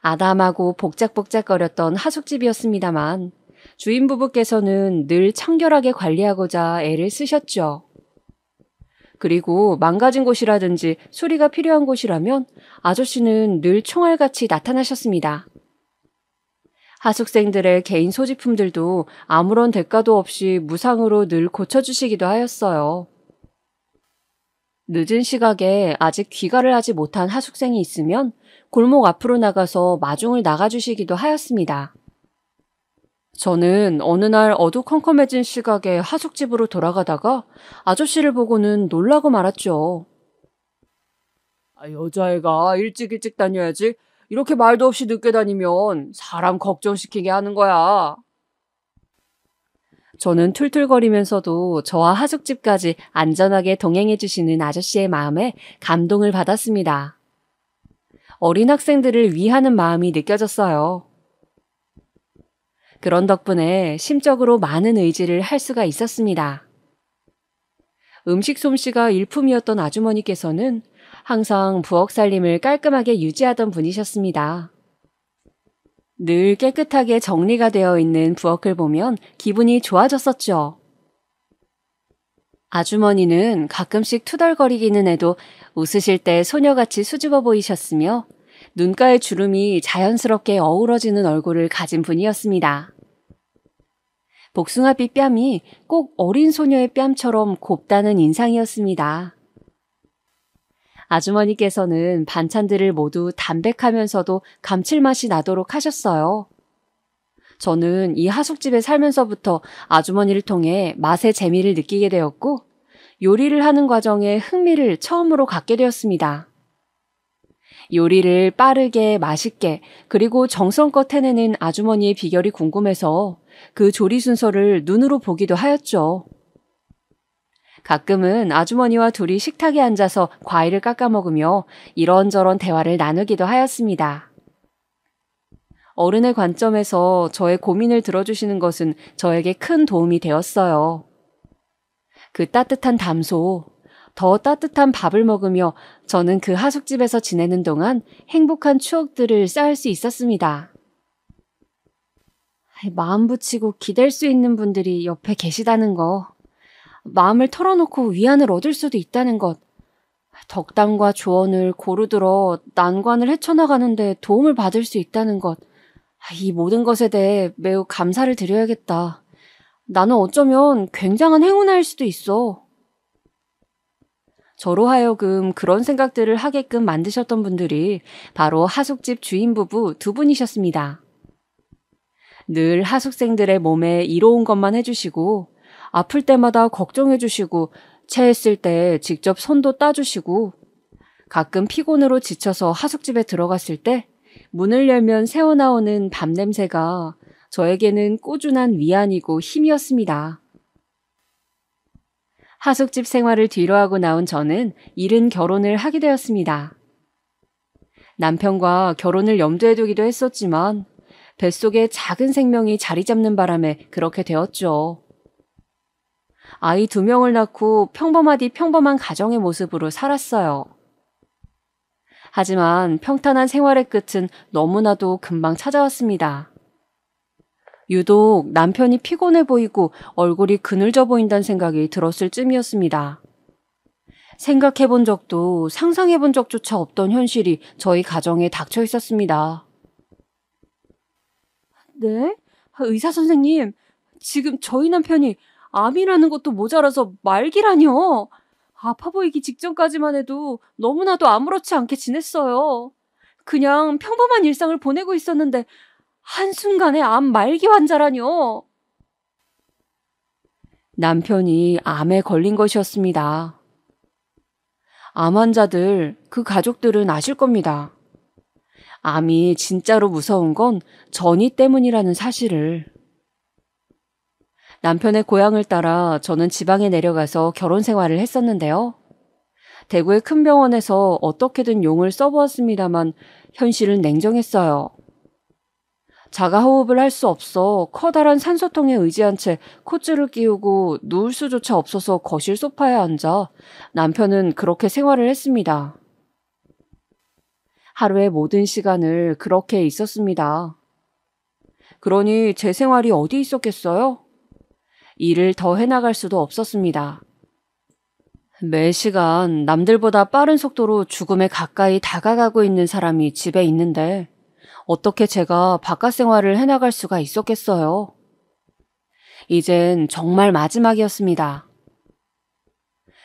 아담하고 복작복작거렸던 하숙집이었습니다만 주인 부부께서는 늘 청결하게 관리하고자 애를 쓰셨죠. 그리고 망가진 곳이라든지 수리가 필요한 곳이라면 아저씨는 늘 총알같이 나타나셨습니다. 하숙생들의 개인 소지품들도 아무런 대가도 없이 무상으로 늘 고쳐주시기도 하였어요. 늦은 시각에 아직 귀가를 하지 못한 하숙생이 있으면 골목 앞으로 나가서 마중을 나가주시기도 하였습니다. 저는 어느 날 어두컴컴해진 시각에 하숙집으로 돌아가다가 아저씨를 보고는 놀라고 말았죠. 여자애가 일찍 다녀야지. 이렇게 말도 없이 늦게 다니면 사람 걱정시키게 하는 거야. 저는 툴툴거리면서도 저와 하숙집까지 안전하게 동행해 주시는 아저씨의 마음에 감동을 받았습니다. 어린 학생들을 위하는 마음이 느껴졌어요. 그런 덕분에 심적으로 많은 의지를 할 수가 있었습니다. 음식 솜씨가 일품이었던 아주머니께서는 항상 부엌 살림을 깔끔하게 유지하던 분이셨습니다. 늘 깨끗하게 정리가 되어 있는 부엌을 보면 기분이 좋아졌었죠. 아주머니는 가끔씩 투덜거리기는 해도 웃으실 때 소녀같이 수줍어 보이셨으며 눈가의 주름이 자연스럽게 어우러지는 얼굴을 가진 분이었습니다. 복숭아빛 뺨이 꼭 어린 소녀의 뺨처럼 곱다는 인상이었습니다. 아주머니께서는 반찬들을 모두 담백하면서도 감칠맛이 나도록 하셨어요. 저는 이 하숙집에 살면서부터 아주머니를 통해 맛의 재미를 느끼게 되었고 요리를 하는 과정에 흥미를 처음으로 갖게 되었습니다. 요리를 빠르게 맛있게 그리고 정성껏 해내는 아주머니의 비결이 궁금해서 그 조리 순서를 눈으로 보기도 하였죠. 가끔은 아주머니와 둘이 식탁에 앉아서 과일을 깎아 먹으며 이런저런 대화를 나누기도 하였습니다. 어른의 관점에서 저의 고민을 들어주시는 것은 저에게 큰 도움이 되었어요. 그 따뜻한 담소, 더 따뜻한 밥을 먹으며 저는 그 하숙집에서 지내는 동안 행복한 추억들을 쌓을 수 있었습니다. 마음 붙이고 기댈 수 있는 분들이 옆에 계시다는 거, 마음을 털어놓고 위안을 얻을 수도 있다는 것, 덕담과 조언을 고루 들어 난관을 헤쳐나가는데 도움을 받을 수 있다는 것, 이 모든 것에 대해 매우 감사를 드려야겠다. 나는 어쩌면 굉장한 행운아일 수도 있어. 저로 하여금 그런 생각들을 하게끔 만드셨던 분들이 바로 하숙집 주인 부부 두 분이셨습니다. 늘 하숙생들의 몸에 이로운 것만 해주시고 아플 때마다 걱정해주시고 체했을 때 직접 손도 따주시고 가끔 피곤으로 지쳐서 하숙집에 들어갔을 때 문을 열면 새어나오는 밥 냄새가 저에게는 꾸준한 위안이고 힘이었습니다. 하숙집 생활을 뒤로하고 나온 저는 이른 결혼을 하게 되었습니다. 남편과 결혼을 염두에 두기도 했었지만 뱃속에 작은 생명이 자리 잡는 바람에 그렇게 되었죠. 아이 2명을 낳고 평범하디 평범한 가정의 모습으로 살았어요. 하지만 평탄한 생활의 끝은 너무나도 금방 찾아왔습니다. 유독 남편이 피곤해 보이고 얼굴이 그늘져 보인다는 생각이 들었을 쯤이었습니다. 생각해 본 적도 상상해 본 적조차 없던 현실이 저희 가정에 닥쳐 있었습니다. 네? 의사 선생님, 지금 저희 남편이 암이라는 것도 모자라서 말기라뇨. 아파 보이기 직전까지만 해도 너무나도 아무렇지 않게 지냈어요. 그냥 평범한 일상을 보내고 있었는데 한순간에 암 말기 환자라뇨. 남편이 암에 걸린 것이었습니다. 암 환자들, 그 가족들은 아실 겁니다. 암이 진짜로 무서운 건 전이 때문이라는 사실을. 남편의 고향을 따라 저는 지방에 내려가서 결혼 생활을 했었는데요. 대구의 큰 병원에서 어떻게든 용을 써보았습니다만 현실은 냉정했어요. 자가호흡을 할 수 없어 커다란 산소통에 의지한 채 콧줄을 끼우고 누울 수조차 없어서 거실 소파에 앉아 남편은 그렇게 생활을 했습니다. 하루의 모든 시간을 그렇게 있었습니다. 그러니 제 생활이 어디 있었겠어요? 일을 더 해나갈 수도 없었습니다. 매 시간 남들보다 빠른 속도로 죽음에 가까이 다가가고 있는 사람이 집에 있는데 어떻게 제가 바깥 생활을 해나갈 수가 있었겠어요? 이젠 정말 마지막이었습니다.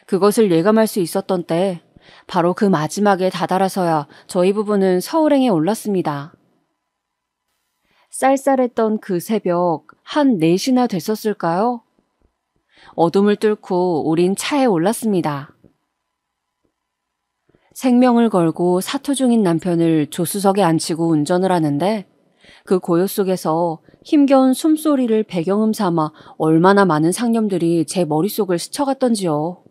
그것을 예감할 수 있었던 때 바로 그 마지막에 다다라서야 저희 부부는 서울행에 올랐습니다. 쌀쌀했던 그 새벽 한 4시나 됐었을까요? 어둠을 뚫고 우린 차에 올랐습니다. 생명을 걸고 사투 중인 남편을 조수석에 앉히고 운전을 하는데 그 고요 속에서 힘겨운 숨소리를 배경음 삼아 얼마나 많은 상념들이 제 머릿속을 스쳐갔던지요.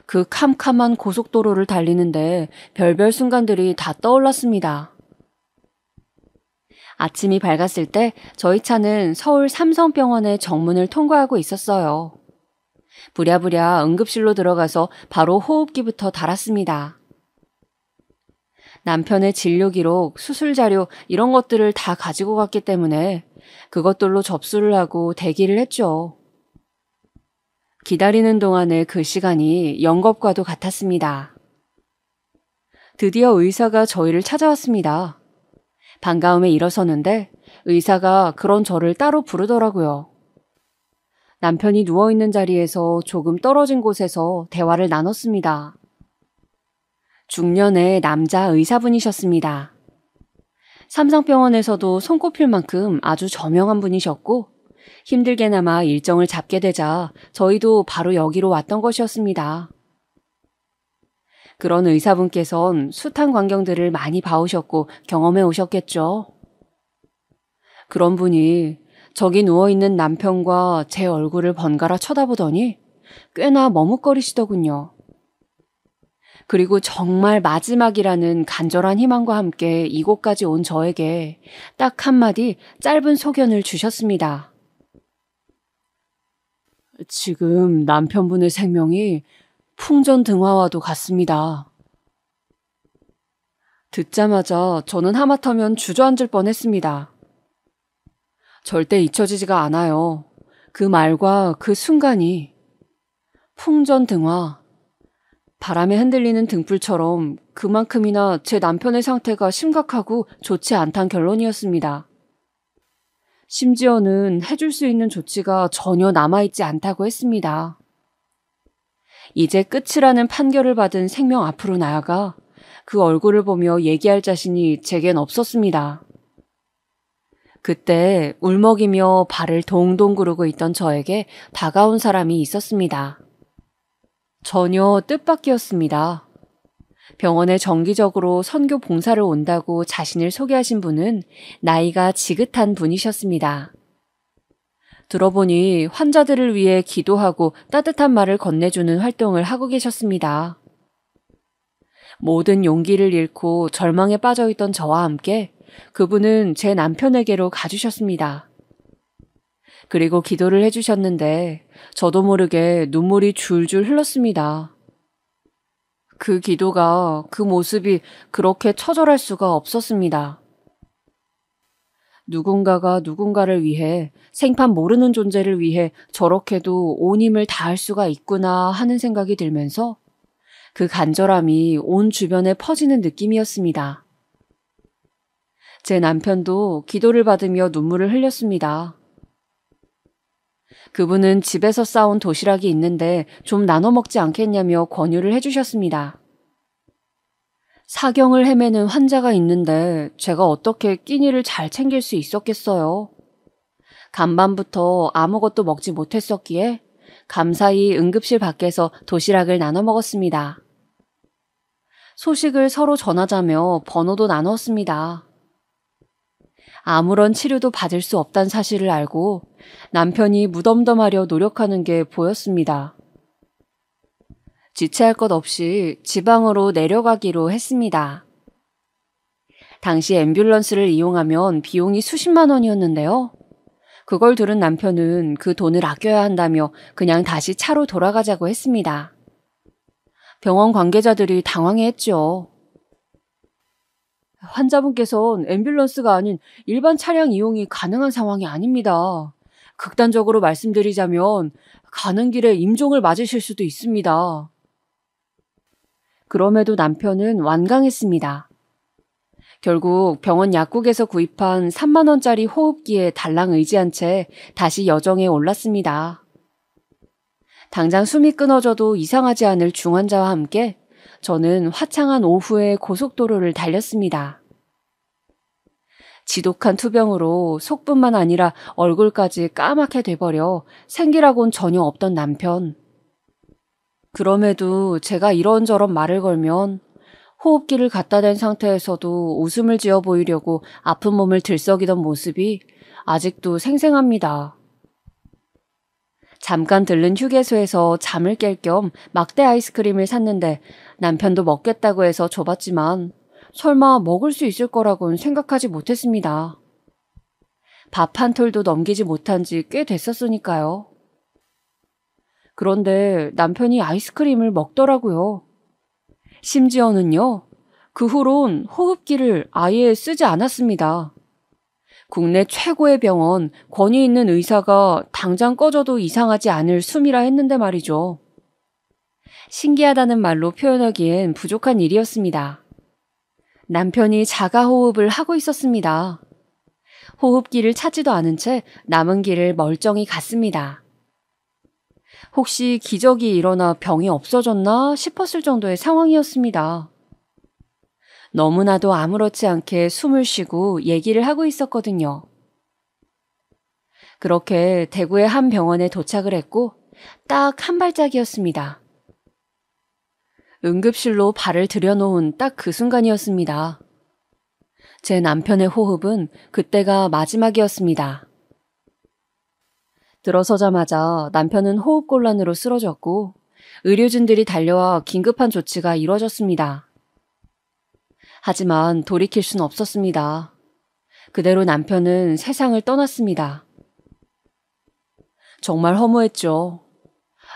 그 캄캄한 고속도로를 달리는데 별별 순간들이 다 떠올랐습니다. 아침이 밝았을 때 저희 차는 서울 삼성병원의 정문을 통과하고 있었어요. 부랴부랴 응급실로 들어가서 바로 호흡기부터 달았습니다. 남편의 진료 기록, 수술 자료 이런 것들을 다 가지고 갔기 때문에 그것들로 접수를 하고 대기를 했죠. 기다리는 동안의 그 시간이 영겁과도 같았습니다. 드디어 의사가 저희를 찾아왔습니다. 반가움에 일어서는데 의사가 그런 저를 따로 부르더라고요. 남편이 누워있는 자리에서 조금 떨어진 곳에서 대화를 나눴습니다. 중년의 남자 의사분이셨습니다. 삼성병원에서도 손꼽힐 만큼 아주 저명한 분이셨고 힘들게나마 일정을 잡게 되자 저희도 바로 여기로 왔던 것이었습니다. 그런 의사분께선 숱한 광경들을 많이 봐오셨고 경험해 오셨겠죠. 그런 분이 저기 누워있는 남편과 제 얼굴을 번갈아 쳐다보더니 꽤나 머뭇거리시더군요. 그리고 정말 마지막이라는 간절한 희망과 함께 이곳까지 온 저에게 딱 한마디 짧은 소견을 주셨습니다. 지금 남편분의 생명이 풍전등화와도 같습니다. 듣자마자 저는 하마터면 주저앉을 뻔했습니다. 절대 잊혀지지가 않아요. 그 말과 그 순간이 풍전등화, 바람에 흔들리는 등불처럼 그만큼이나 제 남편의 상태가 심각하고 좋지 않단 결론이었습니다. 심지어는 해줄 수 있는 조치가 전혀 남아있지 않다고 했습니다. 이제 끝이라는 판결을 받은 생명 앞으로 나아가 그 얼굴을 보며 얘기할 자신이 제겐 없었습니다. 그때 울먹이며 발을 동동 구르고 있던 저에게 다가온 사람이 있었습니다. 전혀 뜻밖이었습니다. 병원에 정기적으로 선교 봉사를 온다고 자신을 소개하신 분은 나이가 지긋한 분이셨습니다. 들어보니 환자들을 위해 기도하고 따뜻한 말을 건네주는 활동을 하고 계셨습니다. 모든 용기를 잃고 절망에 빠져있던 저와 함께 그분은 제 남편에게로 가주셨습니다. 그리고 기도를 해주셨는데 저도 모르게 눈물이 줄줄 흘렀습니다. 그 기도가, 그 모습이 그렇게 처절할 수가 없었습니다. 누군가가 누군가를 위해, 생판 모르는 존재를 위해 저렇게도 온 힘을 다할 수가 있구나 하는 생각이 들면서 그 간절함이 온 주변에 퍼지는 느낌이었습니다. 제 남편도 기도를 받으며 눈물을 흘렸습니다. 그분은 집에서 싸온 도시락이 있는데 좀 나눠 먹지 않겠냐며 권유를 해주셨습니다. 사경을 헤매는 환자가 있는데 제가 어떻게 끼니를 잘 챙길 수 있었겠어요. 간밤부터 아무것도 먹지 못했었기에 감사히 응급실 밖에서 도시락을 나눠 먹었습니다. 소식을 서로 전하자며 번호도 나눴습니다. 아무런 치료도 받을 수 없다는 사실을 알고 남편이 무덤덤하려 노력하는 게 보였습니다. 지체할 것 없이 지방으로 내려가기로 했습니다. 당시 앰뷸런스를 이용하면 비용이 수십만 원이었는데요. 그걸 들은 남편은 그 돈을 아껴야 한다며 그냥 다시 차로 돌아가자고 했습니다. 병원 관계자들이 당황해했죠. 환자분께선 앰뷸런스가 아닌 일반 차량 이용이 가능한 상황이 아닙니다. 극단적으로 말씀드리자면 가는 길에 임종을 맞으실 수도 있습니다. 그럼에도 남편은 완강했습니다. 결국 병원 약국에서 구입한 3만 원짜리 호흡기에 달랑 의지한 채 다시 여정에 올랐습니다. 당장 숨이 끊어져도 이상하지 않을 중환자와 함께 저는 화창한 오후의 고속도로를 달렸습니다. 지독한 투병으로 속뿐만 아니라 얼굴까지 까맣게 돼버려 생기라고는 전혀 없던 남편. 그럼에도 제가 이런저런 말을 걸면 호흡기를 갖다 댄 상태에서도 웃음을 지어 보이려고 아픈 몸을 들썩이던 모습이 아직도 생생합니다. 잠깐 들른 휴게소에서 잠을 깰 겸 막대 아이스크림을 샀는데 남편도 먹겠다고 해서 줘봤지만 설마 먹을 수 있을 거라고는 생각하지 못했습니다. 밥 한 톨도 넘기지 못한 지 꽤 됐었으니까요. 그런데 남편이 아이스크림을 먹더라고요. 심지어는요, 그 후론 호흡기를 아예 쓰지 않았습니다. 국내 최고의 병원, 권위 있는 의사가 당장 꺼져도 이상하지 않을 숨이라 했는데 말이죠. 신기하다는 말로 표현하기엔 부족한 일이었습니다. 남편이 자가호흡을 하고 있었습니다. 호흡기를 찾지도 않은 채 남은 길을 멀쩡히 갔습니다. 혹시 기적이 일어나 병이 없어졌나 싶었을 정도의 상황이었습니다. 너무나도 아무렇지 않게 숨을 쉬고 얘기를 하고 있었거든요. 그렇게 대구의 한 병원에 도착을 했고 딱 한 발짝이었습니다. 응급실로 발을 들여놓은 딱 그 순간이었습니다. 제 남편의 호흡은 그때가 마지막이었습니다. 들어서자마자 남편은 호흡곤란으로 쓰러졌고 의료진들이 달려와 긴급한 조치가 이루어졌습니다. 하지만 돌이킬 순 없었습니다. 그대로 남편은 세상을 떠났습니다. 정말 허무했죠.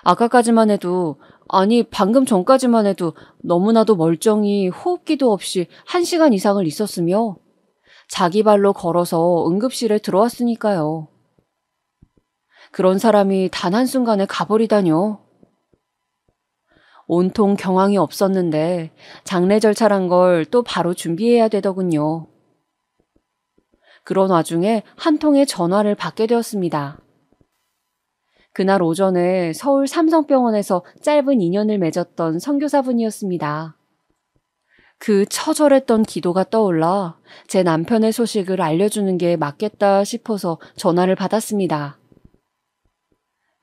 아까까지만 해도, 아니 방금 전까지만 해도 너무나도 멀쩡히 호흡기도 없이 1시간 이상을 있었으며 자기 발로 걸어서 응급실에 들어왔으니까요. 그런 사람이 단 한순간에 가버리다뇨. 온통 경황이 없었는데 장례 절차란 걸 또 바로 준비해야 되더군요. 그런 와중에 한 통의 전화를 받게 되었습니다. 그날 오전에 서울 삼성병원에서 짧은 인연을 맺었던 선교사분이었습니다. 그 처절했던 기도가 떠올라 제 남편의 소식을 알려주는 게 맞겠다 싶어서 전화를 받았습니다.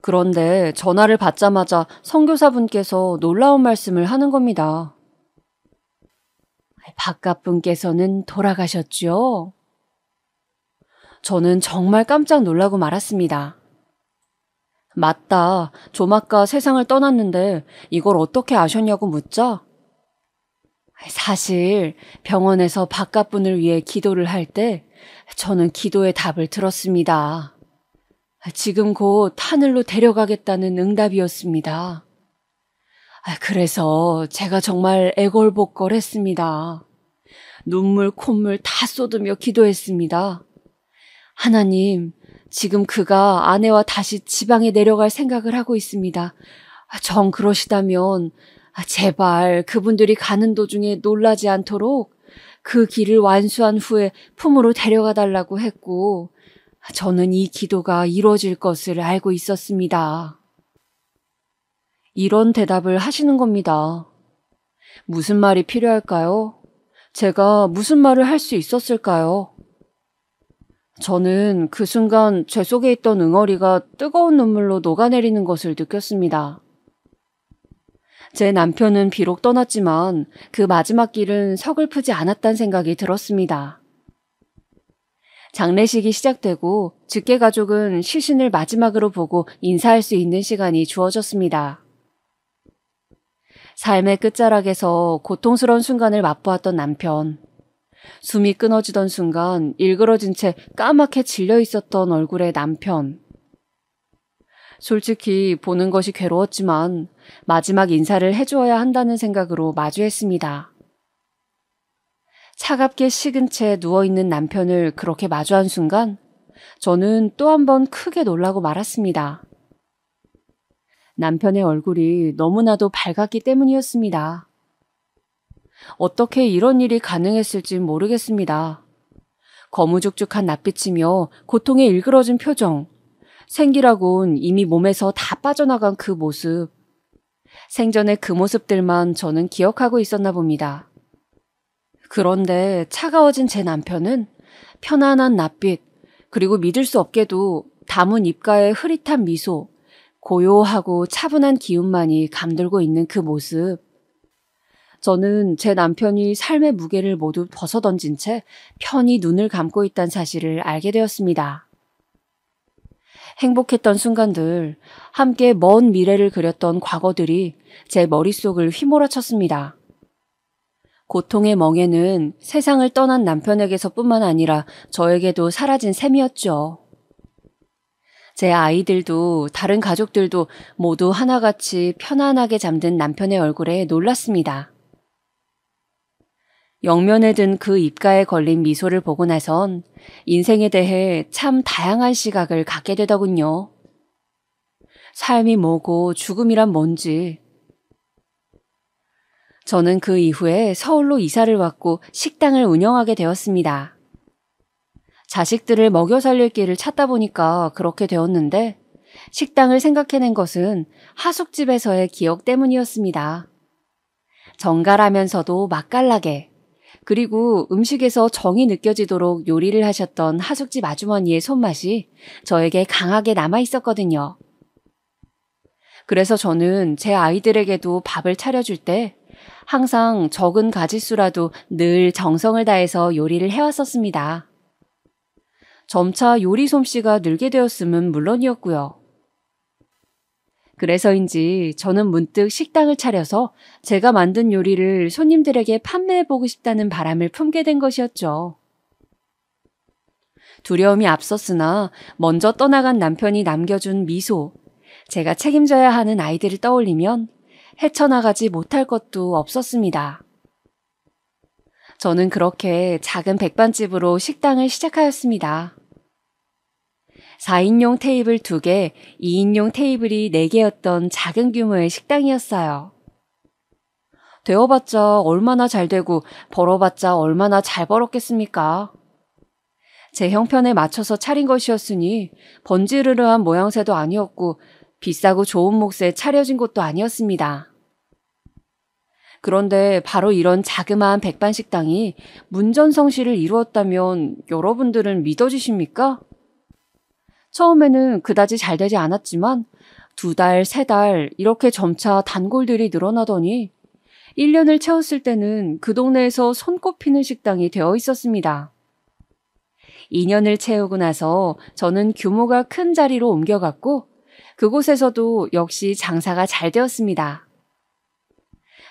그런데 전화를 받자마자 선교사분께서 놀라운 말씀을 하는 겁니다. 바깥분께서는 돌아가셨죠? 저는 정말 깜짝 놀라고 말았습니다. 맞다. 조마까 세상을 떠났는데 이걸 어떻게 아셨냐고 묻자 사실 병원에서 바깥분을 위해 기도를 할 때 저는 기도의 답을 들었습니다. 지금 곧 하늘로 데려가겠다는 응답이었습니다. 그래서 제가 정말 애걸복걸했습니다. 눈물, 콧물 다 쏟으며 기도했습니다. 하나님, 지금 그가 아내와 다시 지방에 내려갈 생각을 하고 있습니다. 정 그러시다면 제발 그분들이 가는 도중에 놀라지 않도록 그 길을 완수한 후에 품으로 데려가 달라고 했고 저는 이 기도가 이루어질 것을 알고 있었습니다. 이런 대답을 하시는 겁니다. 무슨 말이 필요할까요? 제가 무슨 말을 할 수 있었을까요? 저는 그 순간 제 속에 있던 응어리가 뜨거운 눈물로 녹아내리는 것을 느꼈습니다. 제 남편은 비록 떠났지만 그 마지막 길은 서글프지 않았다는 생각이 들었습니다. 장례식이 시작되고 직계 가족은 시신을 마지막으로 보고 인사할 수 있는 시간이 주어졌습니다. 삶의 끝자락에서 고통스러운 순간을 맛보았던 남편. 숨이 끊어지던 순간 일그러진 채 까맣게 질려 있었던 얼굴의 남편. 솔직히 보는 것이 괴로웠지만 마지막 인사를 해주어야 한다는 생각으로 마주했습니다. 차갑게 식은 채 누워있는 남편을 그렇게 마주한 순간 저는 또 한 번 크게 놀라고 말았습니다. 남편의 얼굴이 너무나도 밝았기 때문이었습니다. 어떻게 이런 일이 가능했을지 모르겠습니다. 거무죽죽한 낯빛이며 고통에 일그러진 표정, 생기라곤 이미 몸에서 다 빠져나간 그 모습. 생전의 그 모습들만 저는 기억하고 있었나 봅니다. 그런데 차가워진 제 남편은 편안한 낯빛, 그리고 믿을 수 없게도 다문 입가의 흐릿한 미소, 고요하고 차분한 기운만이 감돌고 있는 그 모습. 저는 제 남편이 삶의 무게를 모두 벗어던진 채 편히 눈을 감고 있다는 사실을 알게 되었습니다. 행복했던 순간들, 함께 먼 미래를 그렸던 과거들이 제 머릿속을 휘몰아쳤습니다. 고통의 멍에는 세상을 떠난 남편에게서뿐만 아니라 저에게도 사라진 셈이었죠. 제 아이들도 다른 가족들도 모두 하나같이 편안하게 잠든 남편의 얼굴에 놀랐습니다. 영면에 든 그 입가에 걸린 미소를 보고 나선 인생에 대해 참 다양한 시각을 갖게 되더군요. 삶이 뭐고 죽음이란 뭔지. 저는 그 이후에 서울로 이사를 왔고 식당을 운영하게 되었습니다. 자식들을 먹여 살릴 길을 찾다 보니까 그렇게 되었는데 식당을 생각해낸 것은 하숙집에서의 기억 때문이었습니다. 정갈하면서도 맛깔나게, 그리고 음식에서 정이 느껴지도록 요리를 하셨던 하숙집 아주머니의 손맛이 저에게 강하게 남아 있었거든요. 그래서 저는 제 아이들에게도 밥을 차려줄 때 항상 적은 가짓수라도 늘 정성을 다해서 요리를 해왔었습니다. 점차 요리 솜씨가 늘게 되었음은 물론이었고요. 그래서인지 저는 문득 식당을 차려서 제가 만든 요리를 손님들에게 판매해보고 싶다는 바람을 품게 된 것이었죠. 두려움이 앞섰으나 먼저 떠나간 남편이 남겨준 미소, 제가 책임져야 하는 아이들을 떠올리면 헤쳐나가지 못할 것도 없었습니다. 저는 그렇게 작은 백반집으로 식당을 시작하였습니다. 4인용 테이블 2개, 2인용 테이블이 4개였던 작은 규모의 식당이었어요. 되어봤자 얼마나 잘 되고 벌어봤자 얼마나 잘 벌었겠습니까? 제 형편에 맞춰서 차린 것이었으니 번지르르한 모양새도 아니었고 비싸고 좋은 몫에 차려진 곳도 아니었습니다. 그런데 바로 이런 자그마한 백반식당이 문전성시를 이루었다면 여러분들은 믿어지십니까? 처음에는 그다지 잘 되지 않았지만 2달, 3달 이렇게 점차 단골들이 늘어나더니 1년을 채웠을 때는 그 동네에서 손꼽히는 식당이 되어 있었습니다. 2년을 채우고 나서 저는 규모가 큰 자리로 옮겨갔고 그곳에서도 역시 장사가 잘 되었습니다.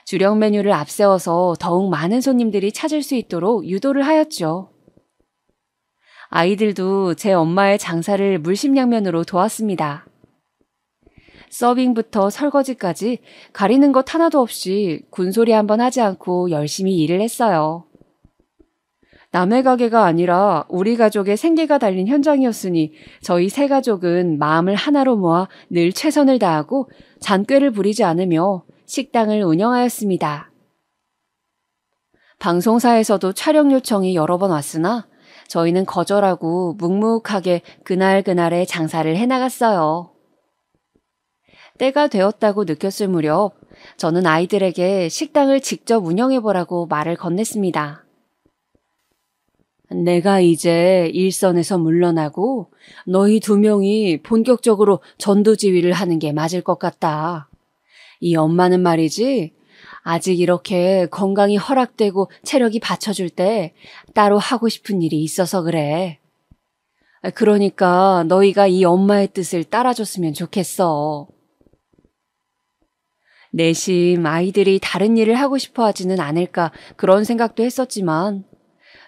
주력 메뉴를 앞세워서 더욱 많은 손님들이 찾을 수 있도록 유도를 하였죠. 아이들도 제 엄마의 장사를 물심양면으로 도왔습니다. 서빙부터 설거지까지 가리는 것 하나도 없이 군소리 한번 하지 않고 열심히 일을 했어요. 남의 가게가 아니라 우리 가족의 생계가 달린 현장이었으니 저희 세 가족은 마음을 하나로 모아 늘 최선을 다하고 잔꾀를 부리지 않으며 식당을 운영하였습니다. 방송사에서도 촬영 요청이 여러 번 왔으나 저희는 거절하고 묵묵하게 그날그날의 장사를 해나갔어요. 때가 되었다고 느꼈을 무렵 저는 아이들에게 식당을 직접 운영해보라고 말을 건넸습니다. 내가 이제 일선에서 물러나고 너희 2명이 본격적으로 전도지휘를 하는 게 맞을 것 같다. 이 엄마는 말이지 아직 이렇게 건강이 허락되고 체력이 받쳐줄 때 따로 하고 싶은 일이 있어서 그래. 그러니까 너희가 이 엄마의 뜻을 따라줬으면 좋겠어. 내심 아이들이 다른 일을 하고 싶어 하지는 않을까 그런 생각도 했었지만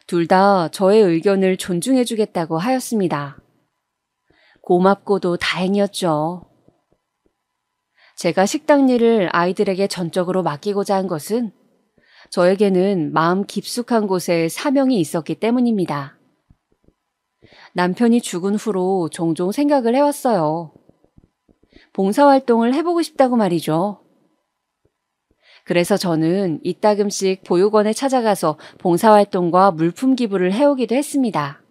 둘 다 저의 의견을 존중해주겠다고 하였습니다. 고맙고도 다행이었죠. 제가 식당 일을 아이들에게 전적으로 맡기고자 한 것은 저에게는 마음 깊숙한 곳에 사명이 있었기 때문입니다. 남편이 죽은 후로 종종 생각을 해왔어요. 봉사활동을 해보고 싶다고 말이죠. 그래서 저는 이따금씩 보육원에 찾아가서 봉사활동과 물품 기부를 해오기도 했습니다.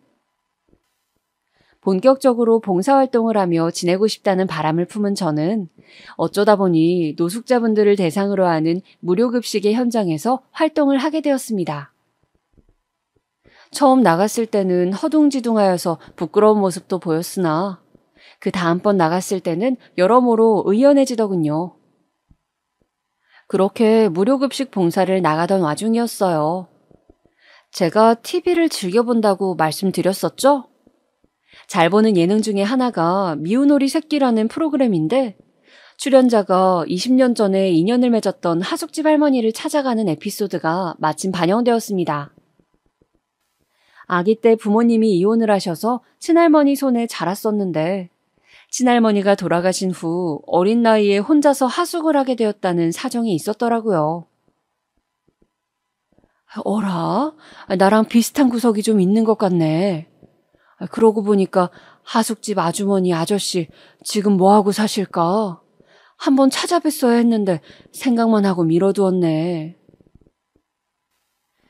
본격적으로 봉사활동을 하며 지내고 싶다는 바람을 품은 저는 어쩌다 보니 노숙자분들을 대상으로 하는 무료급식의 현장에서 활동을 하게 되었습니다. 처음 나갔을 때는 허둥지둥하여서 부끄러운 모습도 보였으나 그 다음번 나갔을 때는 여러모로 의연해지더군요. 그렇게 무료급식 봉사를 나가던 와중이었어요. 제가 TV를 즐겨본다고 말씀드렸었죠? 잘 보는 예능 중에 하나가 미운오리 새끼라는 프로그램인데 출연자가 20년 전에 인연을 맺었던 하숙집 할머니를 찾아가는 에피소드가 마침 반영되었습니다. 아기 때 부모님이 이혼을 하셔서 친할머니 손에 자랐었는데 친할머니가 돌아가신 후 어린 나이에 혼자서 하숙을 하게 되었다는 사정이 있었더라고요. 어라? 나랑 비슷한 구석이 좀 있는 것 같네. 그러고 보니까 하숙집 아주머니 아저씨 지금 뭐하고 사실까? 한번 찾아뵀어야 했는데 생각만 하고 미뤄두었네.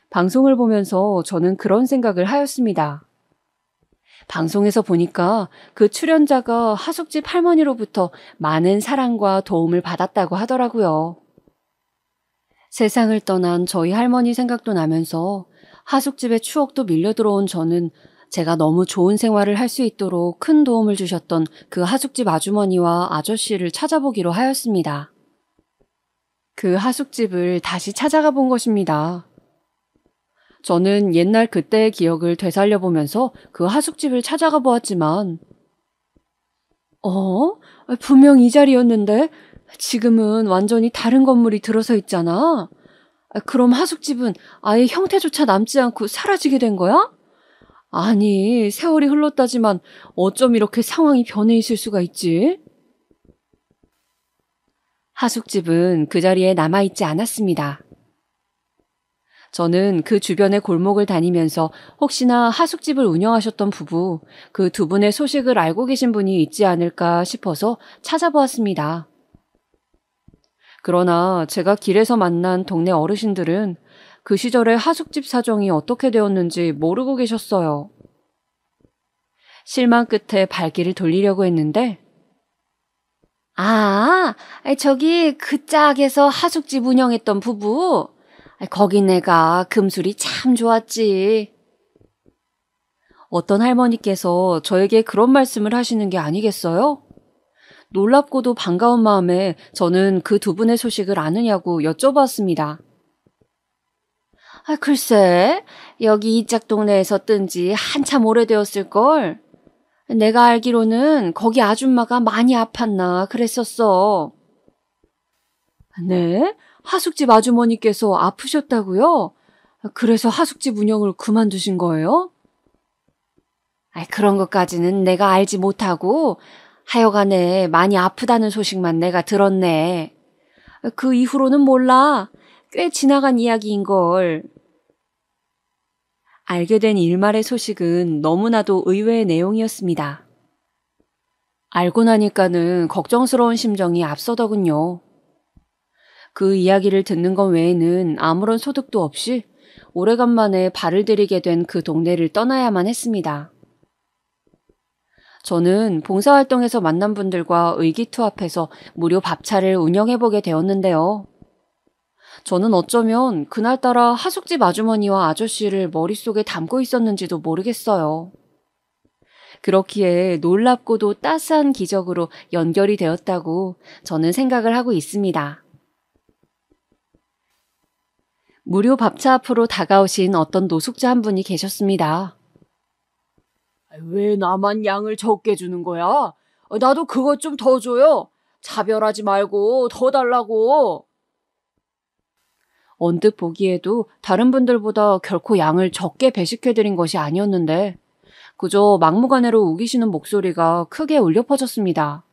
방송을 보면서 저는 그런 생각을 하였습니다. 방송에서 보니까 그 출연자가 하숙집 할머니로부터 많은 사랑과 도움을 받았다고 하더라고요. 세상을 떠난 저희 할머니 생각도 나면서 하숙집의 추억도 밀려 들어온 저는 제가 너무 좋은 생활을 할 수 있도록 큰 도움을 주셨던 그 하숙집 아주머니와 아저씨를 찾아보기로 하였습니다. 그 하숙집을 다시 찾아가 본 것입니다. 저는 옛날 그때의 기억을 되살려 보면서 그 하숙집을 찾아가 보았지만, 분명 이 자리였는데 지금은 완전히 다른 건물이 들어서 있잖아. 그럼 하숙집은 아예 형태조차 남지 않고 사라지게 된 거야? 아니, 세월이 흘렀다지만 어쩜 이렇게 상황이 변해 있을 수가 있지? 하숙집은 그 자리에 남아있지 않았습니다. 저는 그 주변의 골목을 다니면서 혹시나 하숙집을 운영하셨던 부부, 그 두 분의 소식을 알고 계신 분이 있지 않을까 싶어서 찾아보았습니다. 그러나 제가 길에서 만난 동네 어르신들은 그 시절의 하숙집 사정이 어떻게 되었는지 모르고 계셨어요. 실망 끝에 발길을 돌리려고 했는데, 저기 그 짝에서 하숙집 운영했던 부부. 거기 내가 금술이 참 좋았지. 어떤 할머니께서 저에게 그런 말씀을 하시는 게 아니겠어요? 놀랍고도 반가운 마음에 저는 그 두 분의 소식을 아느냐고 여쭤봤습니다. 글쎄, 여기 이 짝 동네에서 뜬 지 한참 오래되었을걸. 내가 알기로는 거기 아줌마가 많이 아팠나 그랬었어. 네? 하숙집 아주머니께서 아프셨다고요? 그래서 하숙집 운영을 그만두신 거예요? 그런 것까지는 내가 알지 못하고 하여간에 많이 아프다는 소식만 내가 들었네. 그 이후로는 몰라. 꽤 지나간 이야기인걸. 알게 된 일말의 소식은 너무나도 의외의 내용이었습니다. 알고 나니까는 걱정스러운 심정이 앞서더군요. 그 이야기를 듣는 것 외에는 아무런 소득도 없이 오래간만에 발을 들이게 된 그 동네를 떠나야만 했습니다. 저는 봉사활동에서 만난 분들과 의기투합해서 무료 밥차를 운영해보게 되었는데요. 저는 어쩌면 그날따라 하숙집 아주머니와 아저씨를 머릿속에 담고 있었는지도 모르겠어요. 그렇기에 놀랍고도 따스한 기적으로 연결이 되었다고 저는 생각을 하고 있습니다. 무료 밥차 앞으로 다가오신 어떤 노숙자 한 분이 계셨습니다. 왜 나만 양을 적게 주는 거야? 나도 그것 좀 더 줘요. 차별하지 말고 더 달라고. 언뜻 보기에도 다른 분들보다 결코 양을 적게 배식해드린 것이 아니었는데 그저 막무가내로 우기시는 목소리가 크게 울려 퍼졌습니다.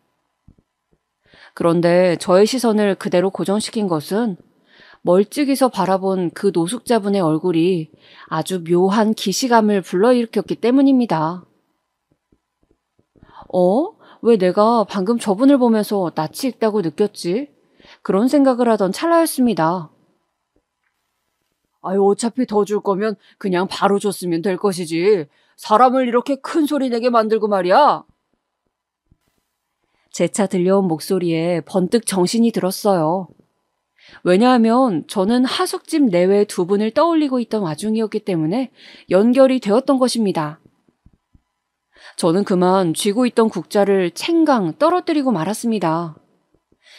그런데 저의 시선을 그대로 고정시킨 것은 멀찍이서 바라본 그 노숙자분의 얼굴이 아주 묘한 기시감을 불러일으켰기 때문입니다. 왜 내가 방금 저분을 보면서 낯이 익다고 느꼈지? 그런 생각을 하던 찰나였습니다. 어차피 더 줄 거면 그냥 바로 줬으면 될 것이지. 사람을 이렇게 큰 소리 내게 만들고 말이야. 재차 들려온 목소리에 번뜩 정신이 들었어요. 왜냐하면 저는 하숙집 내외 두 분을 떠올리고 있던 와중이었기 때문에 연결이 되었던 것입니다. 저는 그만 쥐고 있던 국자를 챙강 떨어뜨리고 말았습니다.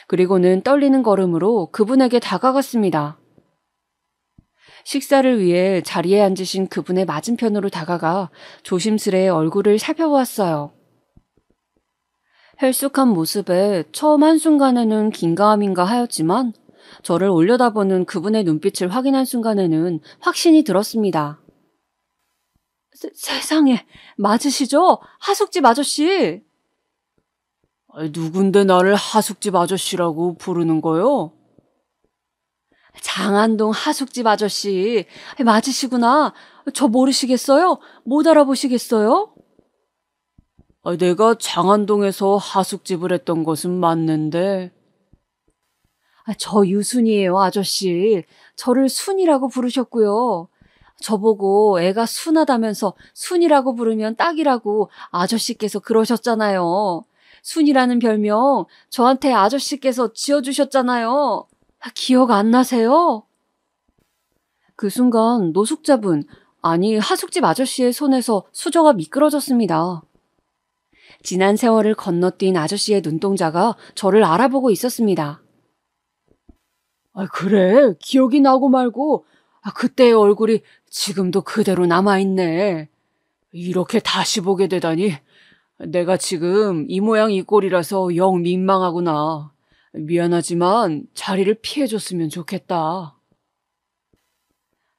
그리고는 떨리는 걸음으로 그분에게 다가갔습니다. 식사를 위해 자리에 앉으신 그분의 맞은편으로 다가가 조심스레 얼굴을 살펴보았어요. 헬쑥한 모습에 처음 한순간에는 긴가함인가 하였지만 저를 올려다보는 그분의 눈빛을 확인한 순간에는 확신이 들었습니다. 세상에, 맞으시죠? 하숙집 아저씨! 누군데 나를 하숙집 아저씨라고 부르는 거요? 장안동 하숙집 아저씨, 맞으시구나. 저 모르시겠어요? 못 알아보시겠어요? 내가 장안동에서 하숙집을 했던 것은 맞는데. 저 유순이에요, 아저씨. 저를 순이라고 부르셨고요. 저보고 애가 순하다면서 순이라고 부르면 딱이라고 아저씨께서 그러셨잖아요. 순이라는 별명 저한테 아저씨께서 지어주셨잖아요. 기억 안 나세요? 그 순간 노숙자분, 아니 하숙집 아저씨의 손에서 수저가 미끄러졌습니다. 지난 세월을 건너뛴 아저씨의 눈동자가 저를 알아보고 있었습니다. 그래, 기억이 나고 말고 그때의 얼굴이 지금도 그대로 남아있네. 이렇게 다시 보게 되다니 내가 지금 이 모양 이 꼴이라서 영 민망하구나. 미안하지만 자리를 피해줬으면 좋겠다.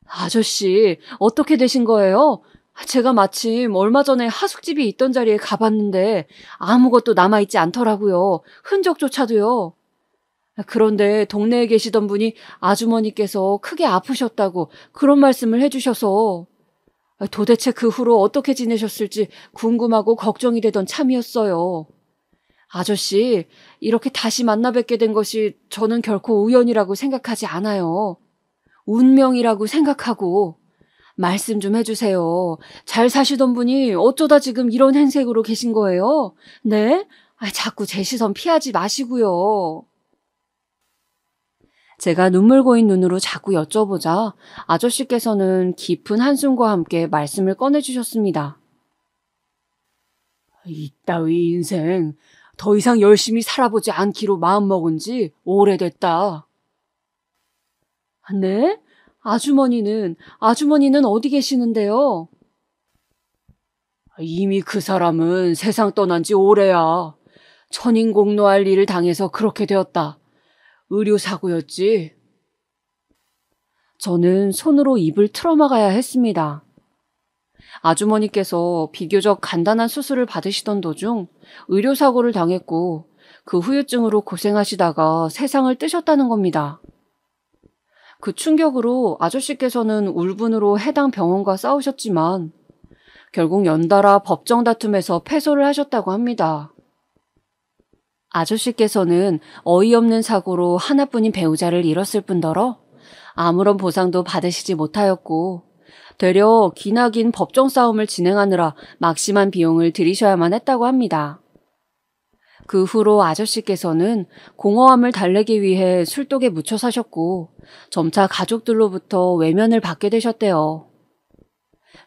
아저씨, 어떻게 되신 거예요? 제가 마침 얼마 전에 하숙집이 있던 자리에 가봤는데 아무것도 남아있지 않더라고요. 흔적조차도요. 그런데 동네에 계시던 분이 아주머니께서 크게 아프셨다고 그런 말씀을 해주셔서 도대체 그 후로 어떻게 지내셨을지 궁금하고 걱정이 되던 참이었어요. 아저씨, 이렇게 다시 만나 뵙게 된 것이 저는 결코 우연이라고 생각하지 않아요. 운명이라고 생각하고 말씀 좀 해주세요. 잘 사시던 분이 어쩌다 지금 이런 행색으로 계신 거예요? 네? 자꾸 제 시선 피하지 마시고요. 제가 눈물 고인 눈으로 자꾸 여쭤보자 아저씨께서는 깊은 한숨과 함께 말씀을 꺼내주셨습니다. 이따위 인생 더 이상 열심히 살아보지 않기로 마음먹은 지 오래됐다. 네? 아주머니는 어디 계시는데요? 이미 그 사람은 세상 떠난 지 오래야. 천인공노할 일을 당해서 그렇게 되었다. 의료사고였지. 저는 손으로 입을 틀어막아야 했습니다. 아주머니께서 비교적 간단한 수술을 받으시던 도중 의료사고를 당했고 그 후유증으로 고생하시다가 세상을 뜨셨다는 겁니다. 그 충격으로 아저씨께서는 울분으로 해당 병원과 싸우셨지만 결국 연달아 법정 다툼에서 패소를 하셨다고 합니다. 아저씨께서는 어이없는 사고로 하나뿐인 배우자를 잃었을 뿐더러 아무런 보상도 받으시지 못하였고 되려 기나긴 법정 싸움을 진행하느라 막심한 비용을 들이셔야만 했다고 합니다. 그 후로 아저씨께서는 공허함을 달래기 위해 술독에 묻혀 사셨고 점차 가족들로부터 외면을 받게 되셨대요.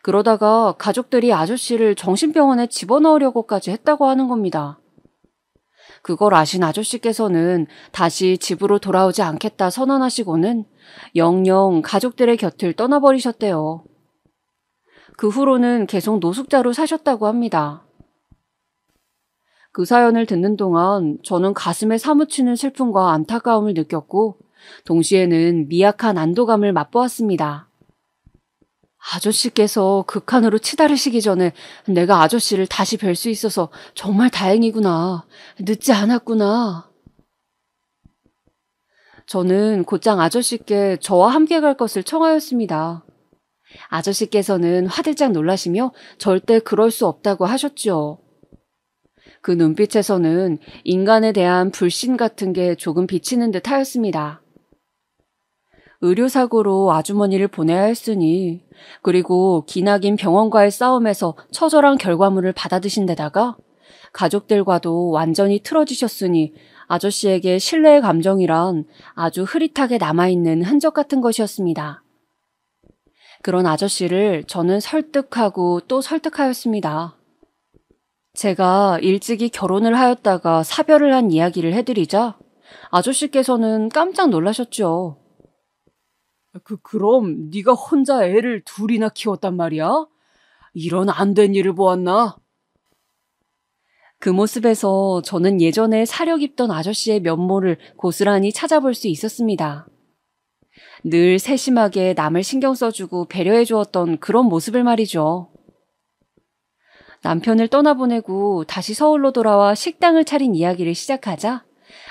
그러다가 가족들이 아저씨를 정신병원에 집어넣으려고까지 했다고 하는 겁니다. 그걸 아신 아저씨께서는 다시 집으로 돌아오지 않겠다 선언하시고는 영영 가족들의 곁을 떠나버리셨대요. 그 후로는 계속 노숙자로 사셨다고 합니다. 그 사연을 듣는 동안 저는 가슴에 사무치는 슬픔과 안타까움을 느꼈고 동시에는 미약한 안도감을 맛보았습니다. 아저씨께서 극한으로 치달으시기 전에 내가 아저씨를 다시 뵐 수 있어서 정말 다행이구나. 늦지 않았구나. 저는 곧장 아저씨께 저와 함께 갈 것을 청하였습니다. 아저씨께서는 화들짝 놀라시며 절대 그럴 수 없다고 하셨죠. 그 눈빛에서는 인간에 대한 불신 같은 게 조금 비치는 듯 하였습니다. 의료사고로 아주머니를 보내야 했으니 그리고 기나긴 병원과의 싸움에서 처절한 결과물을 받아드신 데다가 가족들과도 완전히 틀어지셨으니 아저씨에게 신뢰의 감정이란 아주 흐릿하게 남아있는 흔적 같은 것이었습니다. 그런 아저씨를 저는 설득하고 또 설득하였습니다. 제가 일찍이 결혼을 하였다가 사별을 한 이야기를 해드리자 아저씨께서는 깜짝 놀라셨죠. 그럼 네가 혼자 애를 둘이나 키웠단 말이야? 이런 안 된 일을 보았나? 그 모습에서 저는 예전에 사려 깊던 아저씨의 면모를 고스란히 찾아볼 수 있었습니다. 늘 세심하게 남을 신경 써주고 배려해 주었던 그런 모습을 말이죠. 남편을 떠나보내고 다시 서울로 돌아와 식당을 차린 이야기를 시작하자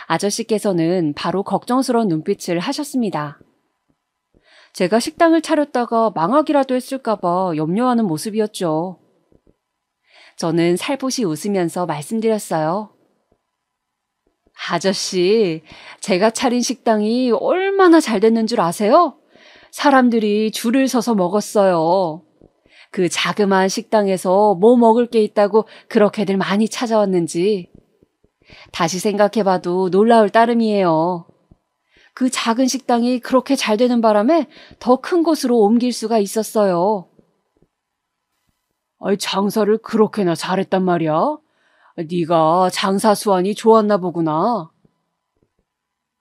아저씨께서는 바로 걱정스러운 눈빛을 하셨습니다. 제가 식당을 차렸다가 망하기라도 했을까봐 염려하는 모습이었죠. 저는 살포시 웃으면서 말씀드렸어요. 아저씨, 제가 차린 식당이 얼마나 잘 됐는 줄 아세요? 사람들이 줄을 서서 먹었어요. 그 자그마한 식당에서 뭐 먹을 게 있다고 그렇게들 많이 찾아왔는지 다시 생각해봐도 놀라울 따름이에요. 그 작은 식당이 그렇게 잘 되는 바람에 더 큰 곳으로 옮길 수가 있었어요. 아이, 장사를 그렇게나 잘했단 말이야? 네가 장사 수완이 좋았나 보구나.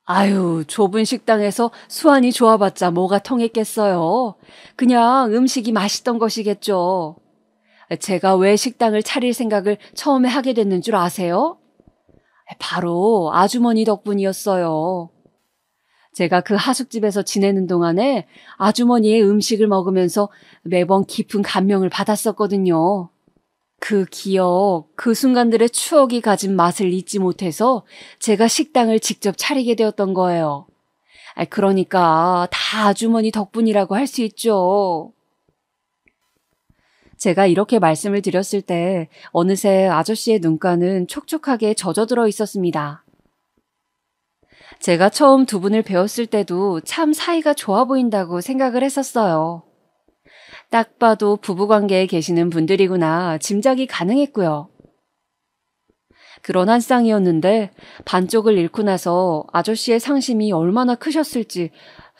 아유, 좁은 식당에서 수완이 좋아봤자 뭐가 통했겠어요. 그냥 음식이 맛있던 것이겠죠. 제가 왜 식당을 차릴 생각을 처음에 하게 됐는 줄 아세요? 바로 아주머니 덕분이었어요. 제가 그 하숙집에서 지내는 동안에 아주머니의 음식을 먹으면서 매번 깊은 감명을 받았었거든요. 그 기억, 그 순간들의 추억이 가진 맛을 잊지 못해서 제가 식당을 직접 차리게 되었던 거예요. 그러니까 다 아주머니 덕분이라고 할 수 있죠. 제가 이렇게 말씀을 드렸을 때 어느새 아저씨의 눈가는 촉촉하게 젖어들어 있었습니다. 제가 처음 두 분을 배웠을 때도 참 사이가 좋아 보인다고 생각을 했었어요. 딱 봐도 부부관계에 계시는 분들이구나 짐작이 가능했고요. 그런 한 쌍이었는데 반쪽을 잃고 나서 아저씨의 상심이 얼마나 크셨을지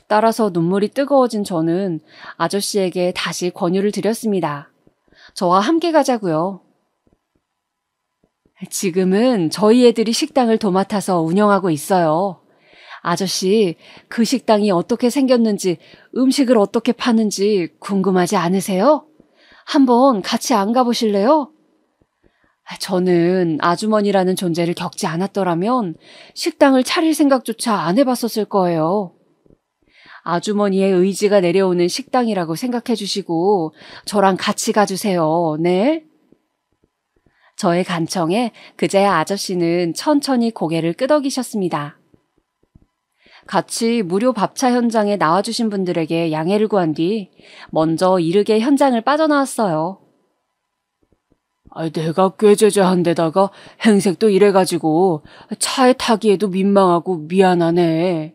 따라서 눈물이 뜨거워진 저는 아저씨에게 다시 권유를 드렸습니다. 저와 함께 가자고요. 지금은 저희 애들이 식당을 도맡아서 운영하고 있어요. 아저씨, 그 식당이 어떻게 생겼는지, 음식을 어떻게 파는지 궁금하지 않으세요? 한번 같이 안 가보실래요? 저는 아주머니라는 존재를 겪지 않았더라면 식당을 차릴 생각조차 안 해봤었을 거예요. 아주머니의 의지가 내려오는 식당이라고 생각해 주시고 저랑 같이 가주세요. 네? 저의 간청에 그제야 아저씨는 천천히 고개를 끄덕이셨습니다. 같이 무료 밥차 현장에 나와주신 분들에게 양해를 구한 뒤 먼저 이르게 현장을 빠져나왔어요. 내가 꾀죄죄한 데다가 행색도 이래가지고 차에 타기에도 민망하고 미안하네.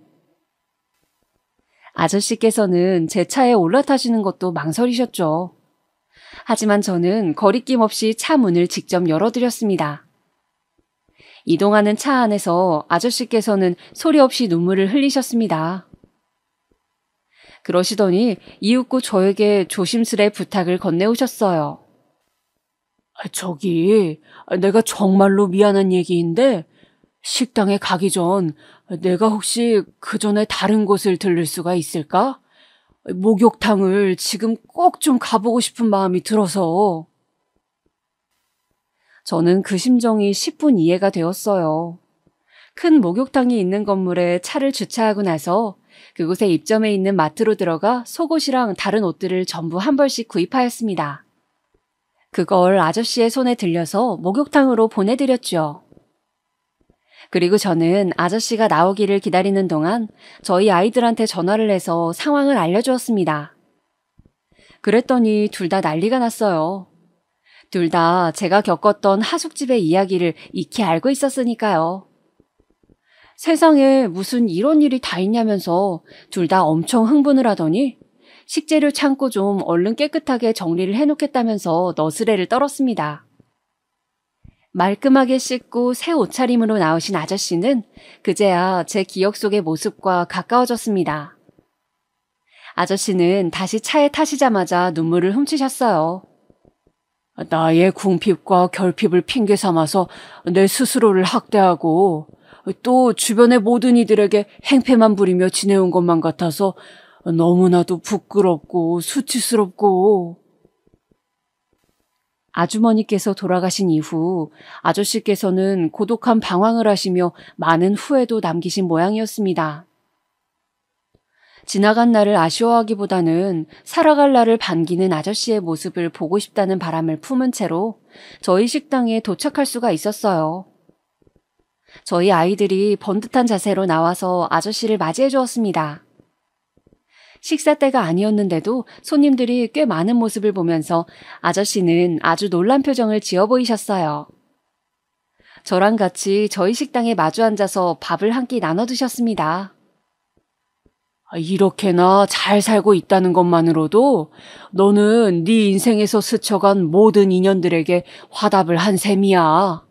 아저씨께서는 제 차에 올라타시는 것도 망설이셨죠. 하지만 저는 거리낌 없이 차 문을 직접 열어드렸습니다. 이동하는 차 안에서 아저씨께서는 소리 없이 눈물을 흘리셨습니다. 그러시더니 이윽고 저에게 조심스레 부탁을 건네오셨어요. 저기, 내가 정말로 미안한 얘기인데 식당에 가기 전 내가 혹시 그 전에 다른 곳을 들를 수가 있을까? 목욕탕을 지금 꼭 좀 가보고 싶은 마음이 들어서. 저는 그 심정이 10분 이해가 되었어요. 큰 목욕탕이 있는 건물에 차를 주차하고 나서 그곳에 입점해 있는 마트로 들어가 속옷이랑 다른 옷들을 전부 한 벌씩 구입하였습니다. 그걸 아저씨의 손에 들려서 목욕탕으로 보내드렸죠. 그리고 저는 아저씨가 나오기를 기다리는 동안 저희 아이들한테 전화를 해서 상황을 알려주었습니다. 그랬더니 둘 다 난리가 났어요. 둘 다 제가 겪었던 하숙집의 이야기를 익히 알고 있었으니까요. 세상에 무슨 이런 일이 다 있냐면서 둘 다 엄청 흥분을 하더니 식재료 창고 좀 얼른 깨끗하게 정리를 해놓겠다면서 너스레를 떨었습니다. 말끔하게 씻고 새 옷차림으로 나오신 아저씨는 그제야 제 기억 속의 모습과 가까워졌습니다. 아저씨는 다시 차에 타시자마자 눈물을 훔치셨어요. 나의 궁핍과 결핍을 핑계 삼아서 내 스스로를 학대하고 또 주변의 모든 이들에게 행패만 부리며 지내온 것만 같아서 너무나도 부끄럽고 수치스럽고. 아주머니께서 돌아가신 이후 아저씨께서는 고독한 방황을 하시며 많은 후회도 남기신 모양이었습니다. 지나간 날을 아쉬워하기보다는 살아갈 날을 반기는 아저씨의 모습을 보고 싶다는 바람을 품은 채로 저희 식당에 도착할 수가 있었어요. 저희 아이들이 번듯한 자세로 나와서 아저씨를 맞이해 주었습니다. 식사 때가 아니었는데도 손님들이 꽤 많은 모습을 보면서 아저씨는 아주 놀란 표정을 지어 보이셨어요. 저랑 같이 저희 식당에 마주 앉아서 밥을 한 끼 나눠 드셨습니다. 이렇게나 잘 살고 있다는 것만으로도 너는 네 인생에서 스쳐간 모든 인연들에게 화답을 한 셈이야.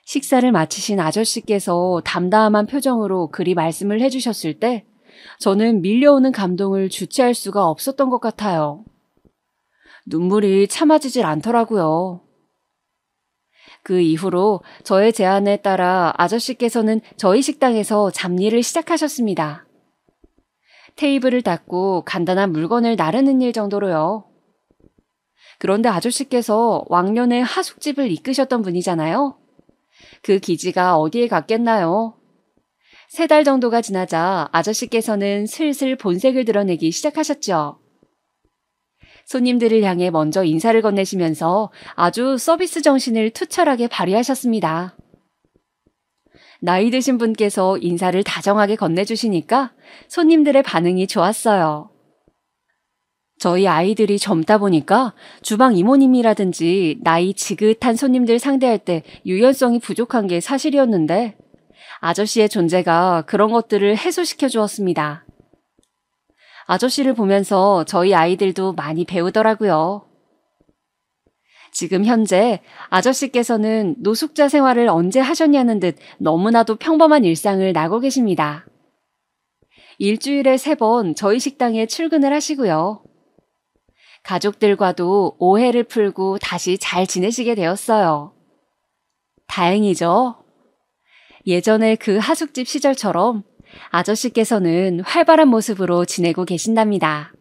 식사를 마치신 아저씨께서 담담한 표정으로 그리 말씀을 해주셨을 때 저는 밀려오는 감동을 주체할 수가 없었던 것 같아요. 눈물이 참아지질 않더라고요. 그 이후로 저의 제안에 따라 아저씨께서는 저희 식당에서 잡일을 시작하셨습니다. 테이블을 닦고 간단한 물건을 나르는 일 정도로요. 그런데 아저씨께서 왕년에 하숙집을 이끄셨던 분이잖아요. 그 기지가 어디에 갔겠나요? 3달 정도가 지나자 아저씨께서는 슬슬 본색을 드러내기 시작하셨죠. 손님들을 향해 먼저 인사를 건네시면서 아주 서비스 정신을 투철하게 발휘하셨습니다. 나이 드신 분께서 인사를 다정하게 건네주시니까 손님들의 반응이 좋았어요. 저희 아이들이 젊다 보니까 주방 이모님이라든지 나이 지긋한 손님들 상대할 때 유연성이 부족한 게 사실이었는데 아저씨의 존재가 그런 것들을 해소시켜 주었습니다. 아저씨를 보면서 저희 아이들도 많이 배우더라고요. 지금 현재 아저씨께서는 노숙자 생활을 언제 하셨냐는 듯 너무나도 평범한 일상을 나고 계십니다. 일주일에 3번 저희 식당에 출근을 하시고요. 가족들과도 오해를 풀고 다시 잘 지내시게 되었어요. 다행이죠. 예전에 그 하숙집 시절처럼 아저씨께서는 활발한 모습으로 지내고 계신답니다.